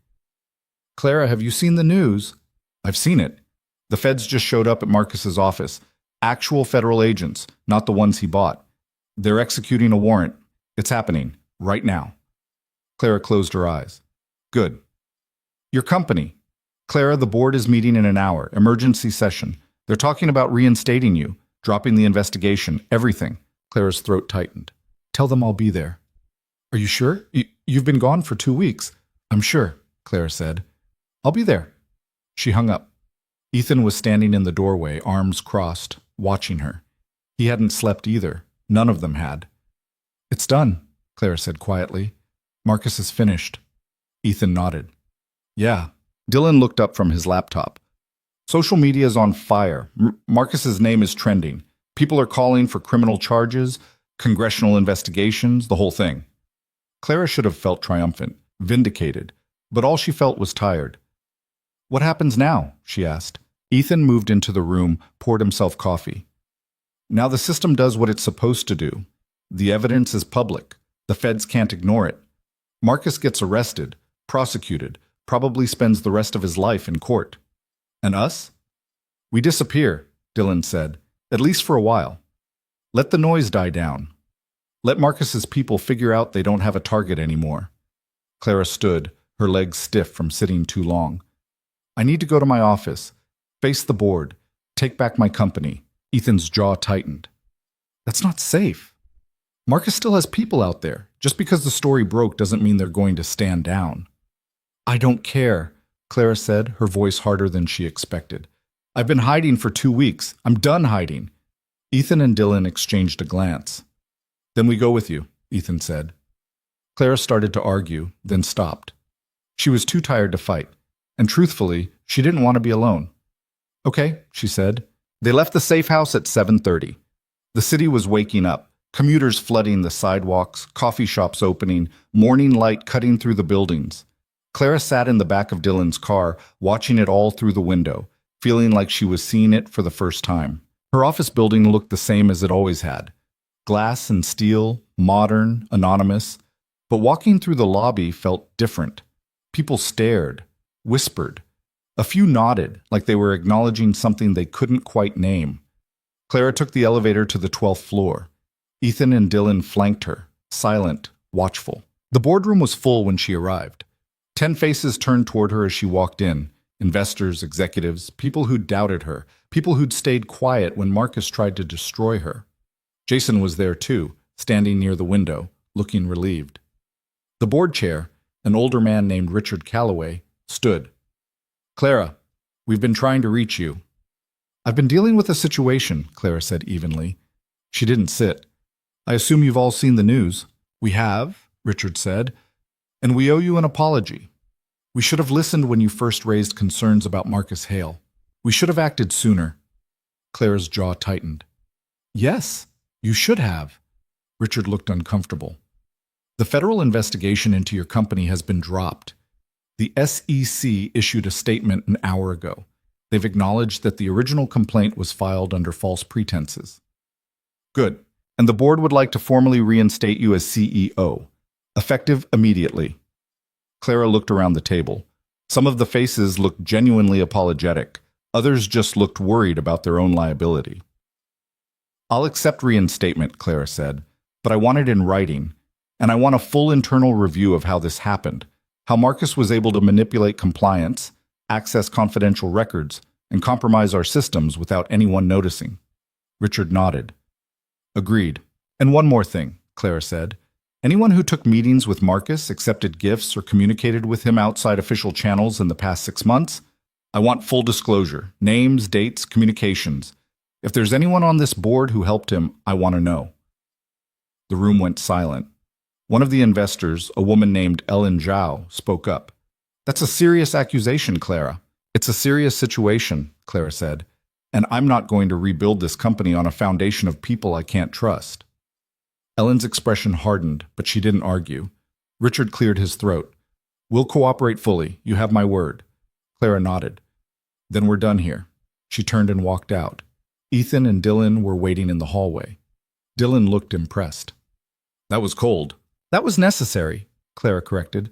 "Clara, have you seen the news?" "I've seen it. The feds just showed up at Marcus's office. Actual federal agents, not the ones he bought. They're executing a warrant. It's happening, right now." Clara closed her eyes. "Good. Your company. Clara, the board is meeting in an hour, emergency session. They're talking about reinstating you, dropping the investigation, everything." Clara's throat tightened. "Tell them I'll be there." "Are you sure? You've been gone for 2 weeks." "I'm sure," Clara said. "I'll be there." She hung up. Ethan was standing in the doorway, arms crossed, watching her. He hadn't slept either. None of them had. "It's done," Clara said quietly. "Marcus is finished." Ethan nodded. "Yeah." Dylan looked up from his laptop. "Social media is on fire. Marcus's name is trending. People are calling for criminal charges, congressional investigations, the whole thing." Clara should have felt triumphant, vindicated, but all she felt was tired. "What happens now?" she asked. Ethan moved into the room, poured himself coffee. "Now the system does what it's supposed to do. The evidence is public. The feds can't ignore it. Marcus gets arrested, prosecuted, probably spends the rest of his life in court. And us? We disappear," Dylan said, "at least for a while. Let the noise die down. Let Marcus's people figure out they don't have a target anymore." Clara stood, her legs stiff from sitting too long. "I need to go to my office, face the board, take back my company." Ethan's jaw tightened. "That's not safe. Marcus still has people out there. Just because the story broke doesn't mean they're going to stand down." "I don't care," Clara said, her voice harder than she expected. "I've been hiding for 2 weeks. I'm done hiding." Ethan and Dylan exchanged a glance. "Then we go with you," Ethan said. Clara started to argue, then stopped. She was too tired to fight, and truthfully, she didn't want to be alone. "Okay," she said. They left the safe house at 7:30. The city was waking up, commuters flooding the sidewalks, coffee shops opening, morning light cutting through the buildings. Clara sat in the back of Dylan's car, watching it all through the window, feeling like she was seeing it for the first time. Her office building looked the same as it always had. Glass and steel, modern, anonymous. But walking through the lobby felt different. People stared, whispered. A few nodded, like they were acknowledging something they couldn't quite name. Clara took the elevator to the 12th floor. Ethan and Dylan flanked her, silent, watchful. The boardroom was full when she arrived. 10 faces turned toward her as she walked in. Investors, executives, people who'd doubted her, people who'd stayed quiet when Marcus tried to destroy her. Jason was there too, standing near the window, looking relieved. The board chair, an older man named Richard Calloway, stood. "Clara, we've been trying to reach you." "I've been dealing with a situation," Clara said evenly. She didn't sit. "I assume you've all seen the news." "We have," Richard said, "and we owe you an apology. We should have listened when you first raised concerns about Marcus Hale. We should have acted sooner. Clara's jaw tightened. Yes, you should have. Richard looked uncomfortable. The federal investigation into your company has been dropped. The SEC issued a statement an hour ago. They've acknowledged that the original complaint was filed under false pretenses. Good. And the board would like to formally reinstate you as CEO, effective immediately. Clara looked around the table. Some of the faces looked genuinely apologetic. Others just looked worried about their own liability. I'll accept reinstatement, Clara said, but I want it in writing, and I want a full internal review of how this happened, how Marcus was able to manipulate compliance, access confidential records, and compromise our systems without anyone noticing. Richard nodded. Agreed. And one more thing, Clara said. Anyone who took meetings with Marcus, accepted gifts, or communicated with him outside official channels in the past 6 months, I want full disclosure, names, dates, communications. If there's anyone on this board who helped him, I want to know. The room went silent. One of the investors, a woman named Ellen Zhao, spoke up. That's a serious accusation, Clara. It's a serious situation, Clara said, and I'm not going to rebuild this company on a foundation of people I can't trust. Ellen's expression hardened, but she didn't argue. Richard cleared his throat. We'll cooperate fully. You have my word. Clara nodded. Then we're done here. She turned and walked out. Ethan and Dylan were waiting in the hallway. Dylan looked impressed. That was cold. That was necessary, Clara corrected.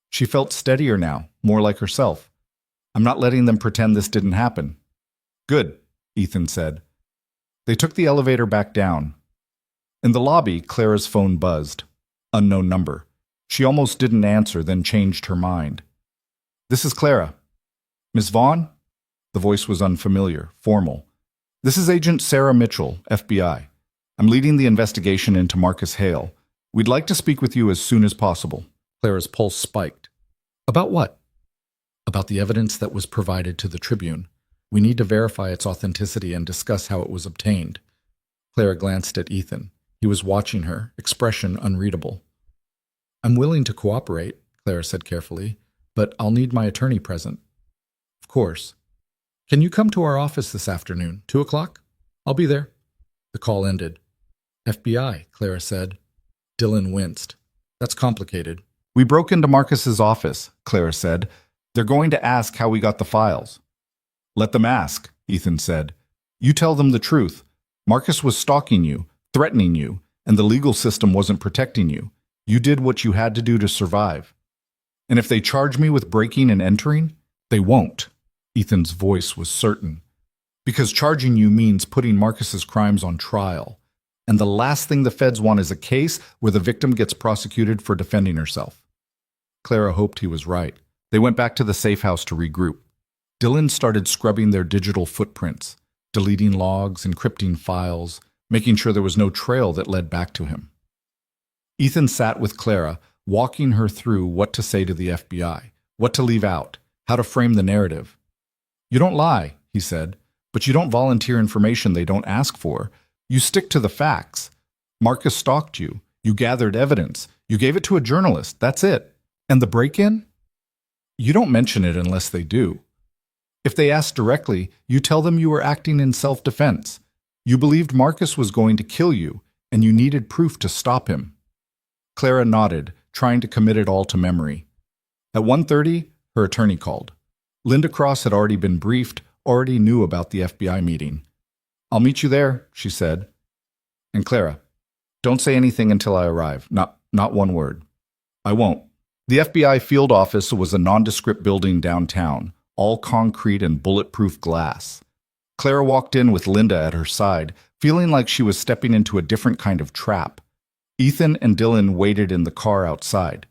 She felt steadier now, more like herself. I'm not letting them pretend this didn't happen. Good, Ethan said. They took the elevator back down. In the lobby, Clara's phone buzzed. Unknown number. She almost didn't answer, then changed her mind. This is Clara. Miss Vaughn? The voice was unfamiliar, formal. This is Agent Sarah Mitchell, FBI. I'm leading the investigation into Marcus Hale. We'd like to speak with you as soon as possible. Clara's pulse spiked. About what? About the evidence that was provided to the Tribune. We need to verify its authenticity and discuss how it was obtained. Clara glanced at Ethan. He was watching her, expression unreadable. I'm willing to cooperate, Clara said carefully, but I'll need my attorney present. Of course. Can you come to our office this afternoon, 2 o'clock? I'll be there. The call ended. FBI, Clara said. Dylan winced. That's complicated. We broke into Marcus's office, Clara said. They're going to ask how we got the files. Let them ask, Ethan said. You tell them the truth. Marcus was stalking you, threatening you, and the legal system wasn't protecting you. You did what you had to do to survive. And if they charge me with breaking and entering, they won't. Ethan's voice was certain. Because charging you means putting Marcus's crimes on trial. And the last thing the feds want is a case where the victim gets prosecuted for defending herself. Clara hoped he was right. They went back to the safe house to regroup. Dylan started scrubbing their digital footprints, deleting logs, encrypting files, making sure there was no trail that led back to him. Ethan sat with Clara, walking her through what to say to the FBI, what to leave out, how to frame the narrative. You don't lie, he said, but you don't volunteer information they don't ask for. You stick to the facts. Marcus stalked you. You gathered evidence. You gave it to a journalist. That's it. And the break-in? You don't mention it unless they do. If they ask directly, you tell them you were acting in self-defense. You believed Marcus was going to kill you, and you needed proof to stop him. Clara nodded, trying to commit it all to memory. At 1:30, her attorney called. Linda Cross had already been briefed, already knew about the FBI meeting. I'll meet you there, she said. And Clara, don't say anything until I arrive. Not one word. I won't. The FBI field office was a nondescript building downtown, all concrete and bulletproof glass. Clara walked in with Linda at her side, feeling like she was stepping into a different kind of trap. Ethan and Dylan waited in the car outside.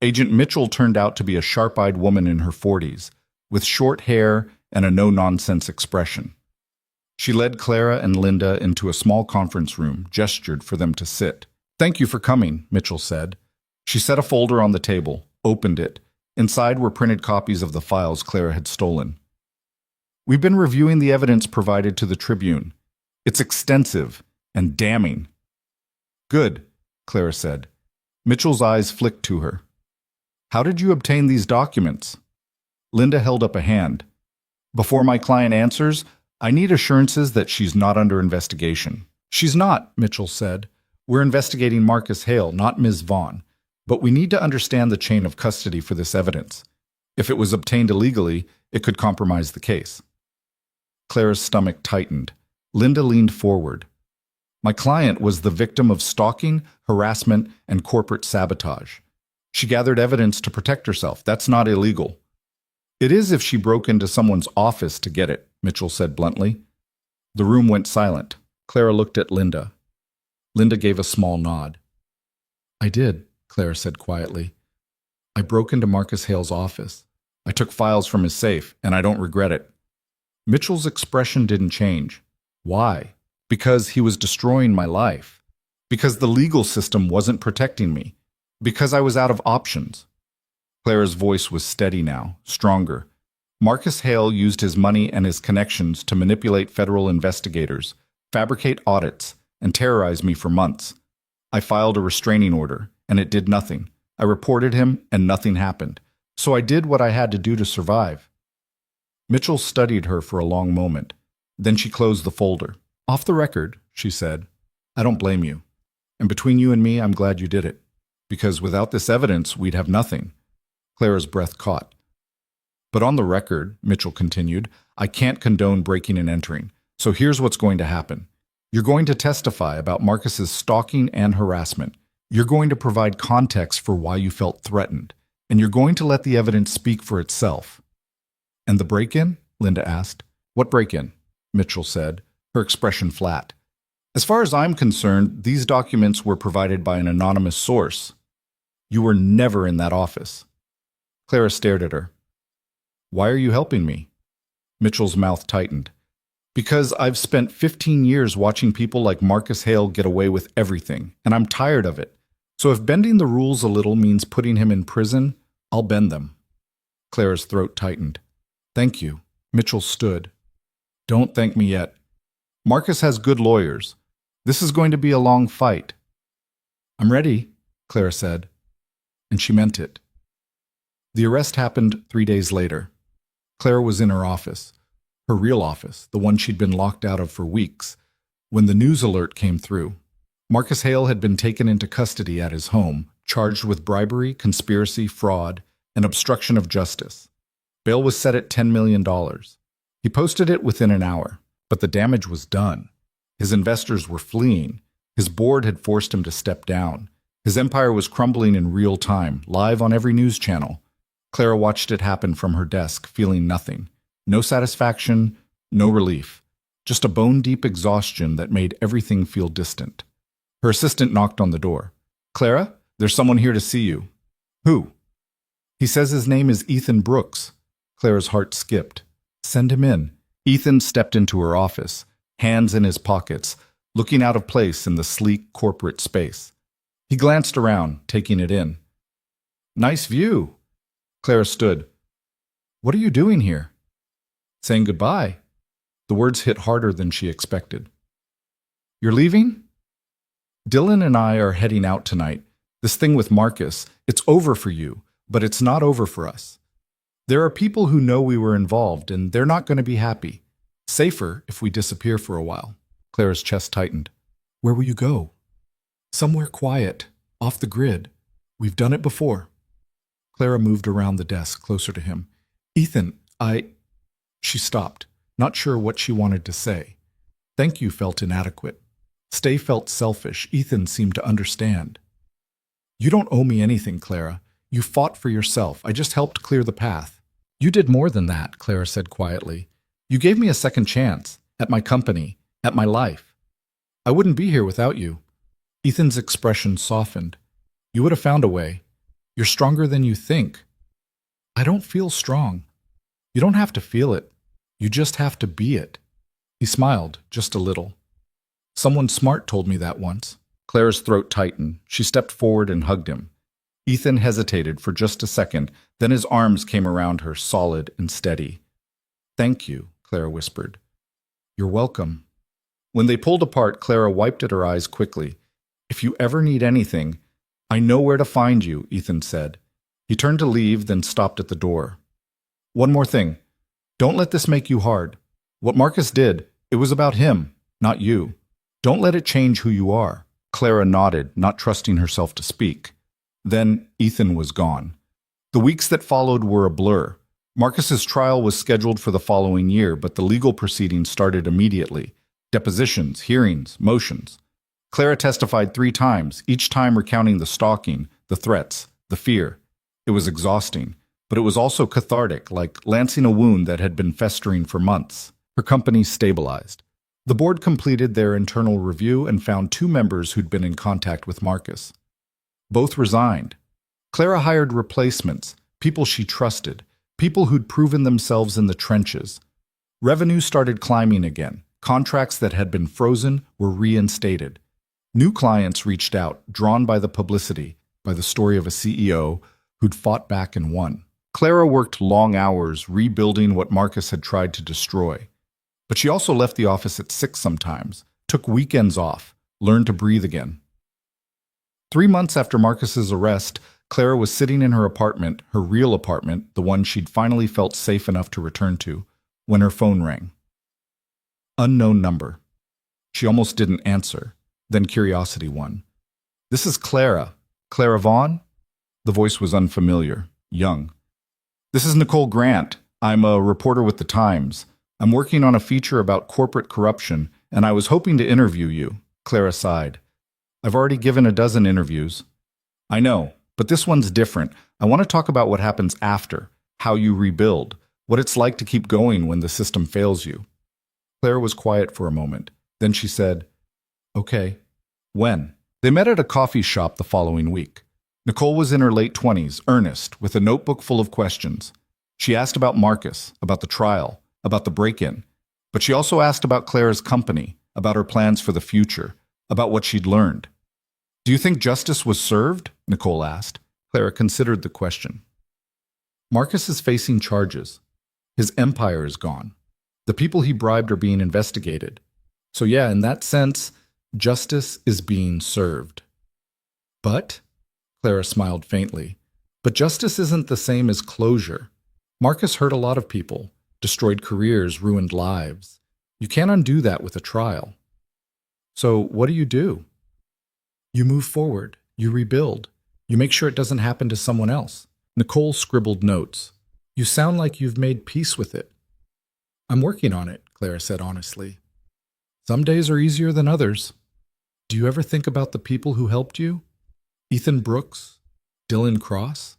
Agent Mitchell turned out to be a sharp-eyed woman in her 40s, with short hair and a no-nonsense expression. She led Clara and Linda into a small conference room, gestured for them to sit. Thank you for coming, Mitchell said. She set a folder on the table, opened it. Inside were printed copies of the files Clara had stolen. We've been reviewing the evidence provided to the Tribune. It's extensive and damning. Good, Clara said. Mitchell's eyes flicked to her. How did you obtain these documents? Linda held up a hand. Before my client answers, I need assurances that she's not under investigation. She's not, Mitchell said. We're investigating Marcus Hale, not Ms. Vaughn. But we need to understand the chain of custody for this evidence. If it was obtained illegally, it could compromise the case. Clara's stomach tightened. Linda leaned forward. My client was the victim of stalking, harassment, and corporate sabotage. She gathered evidence to protect herself. That's not illegal. It is if she broke into someone's office to get it, Mitchell said bluntly. The room went silent. Clara looked at Linda. Linda gave a small nod. I did, Clara said quietly. I broke into Marcus Hale's office. I took files from his safe, and I don't regret it. Mitchell's expression didn't change. Why? Because he was destroying my life. Because the legal system wasn't protecting me. Because I was out of options. Clara's voice was steady now, stronger. Marcus Hale used his money and his connections to manipulate federal investigators, fabricate audits, and terrorize me for months. I filed a restraining order, and it did nothing. I reported him, and nothing happened. So I did what I had to do to survive. Mitchell studied her for a long moment. Then she closed the folder. Off the record, she said, I don't blame you. And between you and me, I'm glad you did it. Because without this evidence, we'd have nothing. Clara's breath caught. But on the record, Mitchell continued, I can't condone breaking and entering. So here's what's going to happen. You're going to testify about Marcus's stalking and harassment. You're going to provide context for why you felt threatened. And you're going to let the evidence speak for itself. And the break-in? Linda asked. What break-in? Mitchell said, her expression flat. As far as I'm concerned, these documents were provided by an anonymous source. You were never in that office. Clara stared at her. Why are you helping me? Mitchell's mouth tightened. Because I've spent 15 years watching people like Marcus Hale get away with everything, and I'm tired of it. So if bending the rules a little means putting him in prison, I'll bend them. Clara's throat tightened. Thank you. Mitchell stood. Don't thank me yet. Marcus has good lawyers. This is going to be a long fight. I'm ready, Clara said. And she meant it. The arrest happened 3 days later. Clara was in her office, her real office, the one she'd been locked out of for weeks, when the news alert came through. Marcus Hale had been taken into custody at his home, charged with bribery, conspiracy, fraud, and obstruction of justice. Bail was set at $10 million. He posted it within an hour, but the damage was done. His investors were fleeing. His board had forced him to step down. His empire was crumbling in real time, live on every news channel. Clara watched it happen from her desk, feeling nothing. No satisfaction, no relief. Just a bone-deep exhaustion that made everything feel distant. Her assistant knocked on the door. Clara, there's someone here to see you. Who? He says his name is Ethan Brooks. Clara's heart skipped. Send him in. Ethan stepped into her office, hands in his pockets, looking out of place in the sleek corporate space. He glanced around, taking it in. Nice view. Clara stood. What are you doing here? Saying goodbye. The words hit harder than she expected. You're leaving? Dylan and I are heading out tonight. This thing with Marcus, it's over for you, but it's not over for us. There are people who know we were involved, and they're not going to be happy. Safer if we disappear for a while. Clara's chest tightened. Where will you go? Somewhere quiet, off the grid. We've done it before. Clara moved around the desk, closer to him. Ethan, She stopped, not sure what she wanted to say. Thank you felt inadequate. Stay felt selfish. Ethan seemed to understand. You don't owe me anything, Clara. You fought for yourself. I just helped clear the path. You did more than that, Clara said quietly. You gave me a second chance, at my company, at my life. I wouldn't be here without you. Ethan's expression softened. You would have found a way. You're stronger than you think. I don't feel strong. You don't have to feel it. You just have to be it. He smiled, just a little. Someone smart told me that once. Clara's throat tightened. She stepped forward and hugged him. Ethan hesitated for just a second, then his arms came around her, solid and steady. Thank you, Clara whispered. You're welcome. When they pulled apart, Clara wiped at her eyes quickly. If you ever need anything, I know where to find you, Ethan said. He turned to leave, then stopped at the door. One more thing. Don't let this make you hard. What Marcus did, it was about him, not you. Don't let it change who you are. Clara nodded, not trusting herself to speak. Then Ethan was gone. The weeks that followed were a blur. Marcus's trial was scheduled for the following year, but the legal proceedings started immediately. Depositions, hearings, motions. Clara testified 3 times, each time recounting the stalking, the threats, the fear. It was exhausting, but it was also cathartic, like lancing a wound that had been festering for months. Her company stabilized. The board completed their internal review and found 2 members who'd been in contact with Marcus. Both resigned. Clara hired replacements, people she trusted, people who'd proven themselves in the trenches. Revenue started climbing again. Contracts that had been frozen were reinstated. New clients reached out, drawn by the publicity, by the story of a CEO who'd fought back and won. Clara worked long hours rebuilding what Marcus had tried to destroy. But she also left the office at 6 sometimes, took weekends off, learned to breathe again. 3 months after Marcus's arrest, Clara was sitting in her apartment, her real apartment, the one she'd finally felt safe enough to return to, when her phone rang. Unknown number. She almost didn't answer. Then curiosity won. "This is Clara. Clara Vaughn?" The voice was unfamiliar, young. "This is Nicole Grant. I'm a reporter with the Times. I'm working on a feature about corporate corruption, and I was hoping to interview you." Clara sighed. "I've already given a dozen interviews." "I know, but this one's different. I want to talk about what happens after, how you rebuild, what it's like to keep going when the system fails you." Clara was quiet for a moment. Then she said, "Okay. When?" They met at a coffee shop the following week. Nicole was in her late 20s, earnest, with a notebook full of questions. She asked about Marcus, about the trial, about the break-in. But she also asked about Clara's company, about her plans for the future, about what she'd learned. "Do you think justice was served?" Nicole asked. Clara considered the question. "Marcus is facing charges. His empire is gone. The people he bribed are being investigated. So yeah, in that sense, justice is being served." "But," Clara smiled faintly, "but justice isn't the same as closure. Marcus hurt a lot of people, destroyed careers, ruined lives. You can't undo that with a trial. So what do? You move forward, you rebuild, you make sure it doesn't happen to someone else." Nicole scribbled notes. "You sound like you've made peace with it." "I'm working on it," Clara said honestly. "Some days are easier than others." "Do you ever think about the people who helped you? Ethan Brooks? Dylan Cross?"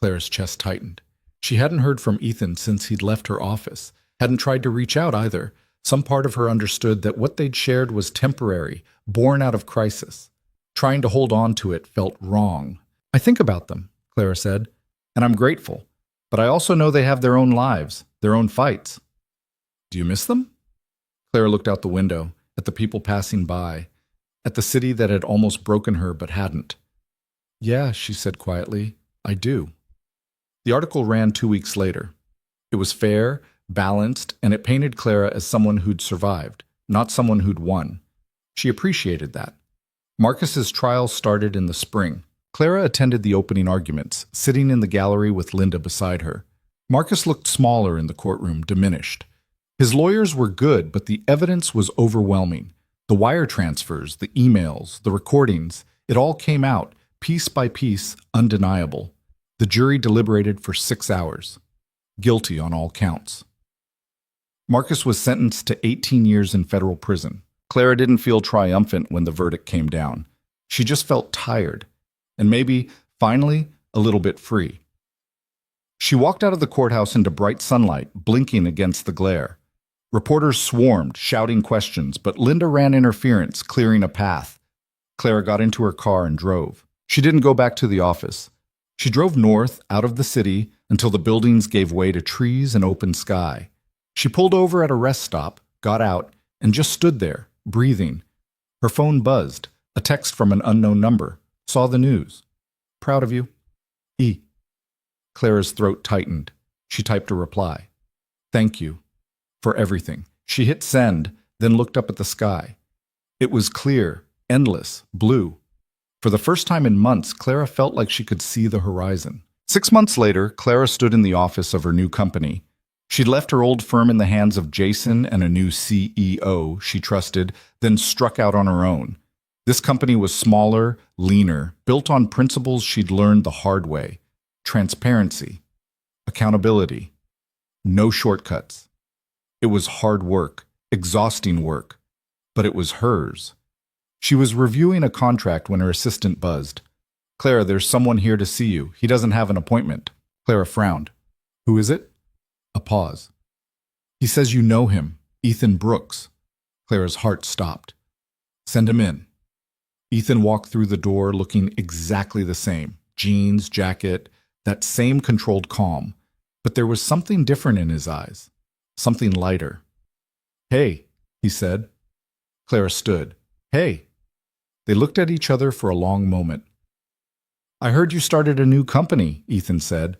Clara's chest tightened. She hadn't heard from Ethan since he'd left her office, hadn't tried to reach out either. Some part of her understood that what they'd shared was temporary, born out of crisis. Trying to hold on to it felt wrong. "I think about them," Clara said, "and I'm grateful. But I also know they have their own lives, their own fights." "Do you miss them?" Clara looked out the window, at the people passing by, at the city that had almost broken her but hadn't. "Yeah," she said quietly, "I do." The article ran 2 weeks later. It was fair, balanced, and it painted Clara as someone who'd survived, not someone who'd won. She appreciated that. Marcus's trial started in the spring. Clara attended the opening arguments, sitting in the gallery with Linda beside her. Marcus looked smaller in the courtroom, diminished. His lawyers were good, but the evidence was overwhelming. The wire transfers, the emails, the recordings, it all came out, piece by piece, undeniable. The jury deliberated for 6 hours. Guilty on all counts. Marcus was sentenced to 18 years in federal prison. Clara didn't feel triumphant when the verdict came down. She just felt tired, and maybe, finally, a little bit free. She walked out of the courthouse into bright sunlight, blinking against the glare. Reporters swarmed, shouting questions, but Linda ran interference, clearing a path. Clara got into her car and drove. She didn't go back to the office. She drove north, out of the city, until the buildings gave way to trees and open sky. She pulled over at a rest stop, got out, and just stood there, breathing. Her phone buzzed, a text from an unknown number. Saw the news. "Proud of you. E." Clara's throat tightened. She typed a reply. "Thank you. For everything." She hit send, then looked up at the sky. It was clear, endless, blue. For the first time in months, Clara felt like she could see the horizon. 6 months later, Clara stood in the office of her new company. She'd left her old firm in the hands of Jason and a new CEO she trusted, then struck out on her own. This company was smaller, leaner, built on principles she'd learned the hard way: transparency, accountability, no shortcuts. It was hard work, exhausting work, but it was hers. She was reviewing a contract when her assistant buzzed. "Clara, there's someone here to see you. He doesn't have an appointment." Clara frowned. "Who is it?" A pause. "He says you know him, Ethan Brooks." Clara's heart stopped. "Send him in." Ethan walked through the door looking exactly the same. Jeans, jacket, that same controlled calm. But there was something different in his eyes. Something lighter. "Hey," he said. Clara stood. "Hey." They looked at each other for a long moment. "I heard you started a new company," Ethan said.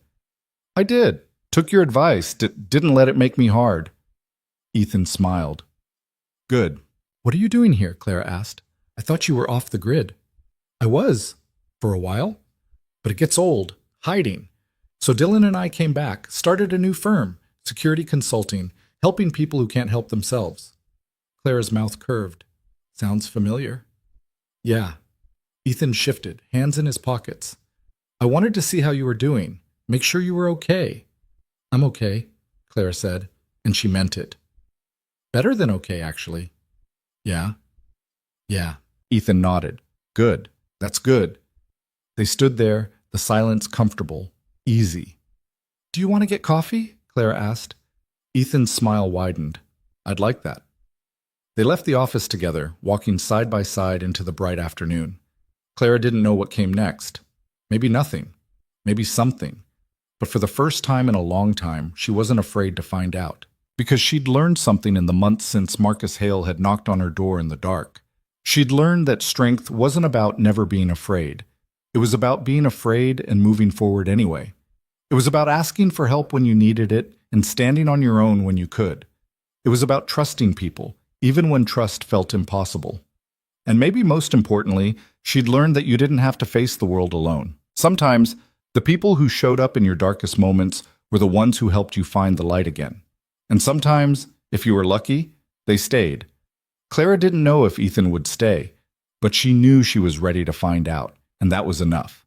"I did. Took your advice. Didn't let it make me hard." Ethan smiled. "Good." "What are you doing here?" Clara asked. "I thought you were off the grid." "I was, for a while. But it gets old, hiding. So Dylan and I came back, started a new firm, security consulting, helping people who can't help themselves." Clara's mouth curved. "Sounds familiar." "Yeah." Ethan shifted, hands in his pockets. "I wanted to see how you were doing, make sure you were okay." "I'm okay," Clara said, and she meant it. "Better than okay, actually." "Yeah?" "Yeah." Ethan nodded. "Good. That's good." They stood there, the silence comfortable, easy. "Do you want to get coffee?" Clara asked. Ethan's smile widened. "I'd like that." They left the office together, walking side by side into the bright afternoon. Clara didn't know what came next. Maybe nothing. Maybe something. But for the first time in a long time, she wasn't afraid to find out. Because she'd learned something in the months since Marcus Hale had knocked on her door in the dark. She'd learned that strength wasn't about never being afraid. It was about being afraid and moving forward anyway. It was about asking for help when you needed it and standing on your own when you could. It was about trusting people, even when trust felt impossible. And maybe most importantly, she'd learned that you didn't have to face the world alone. Sometimes, the people who showed up in your darkest moments were the ones who helped you find the light again. And sometimes, if you were lucky, they stayed. Clara didn't know if Ethan would stay, but she knew she was ready to find out, and that was enough.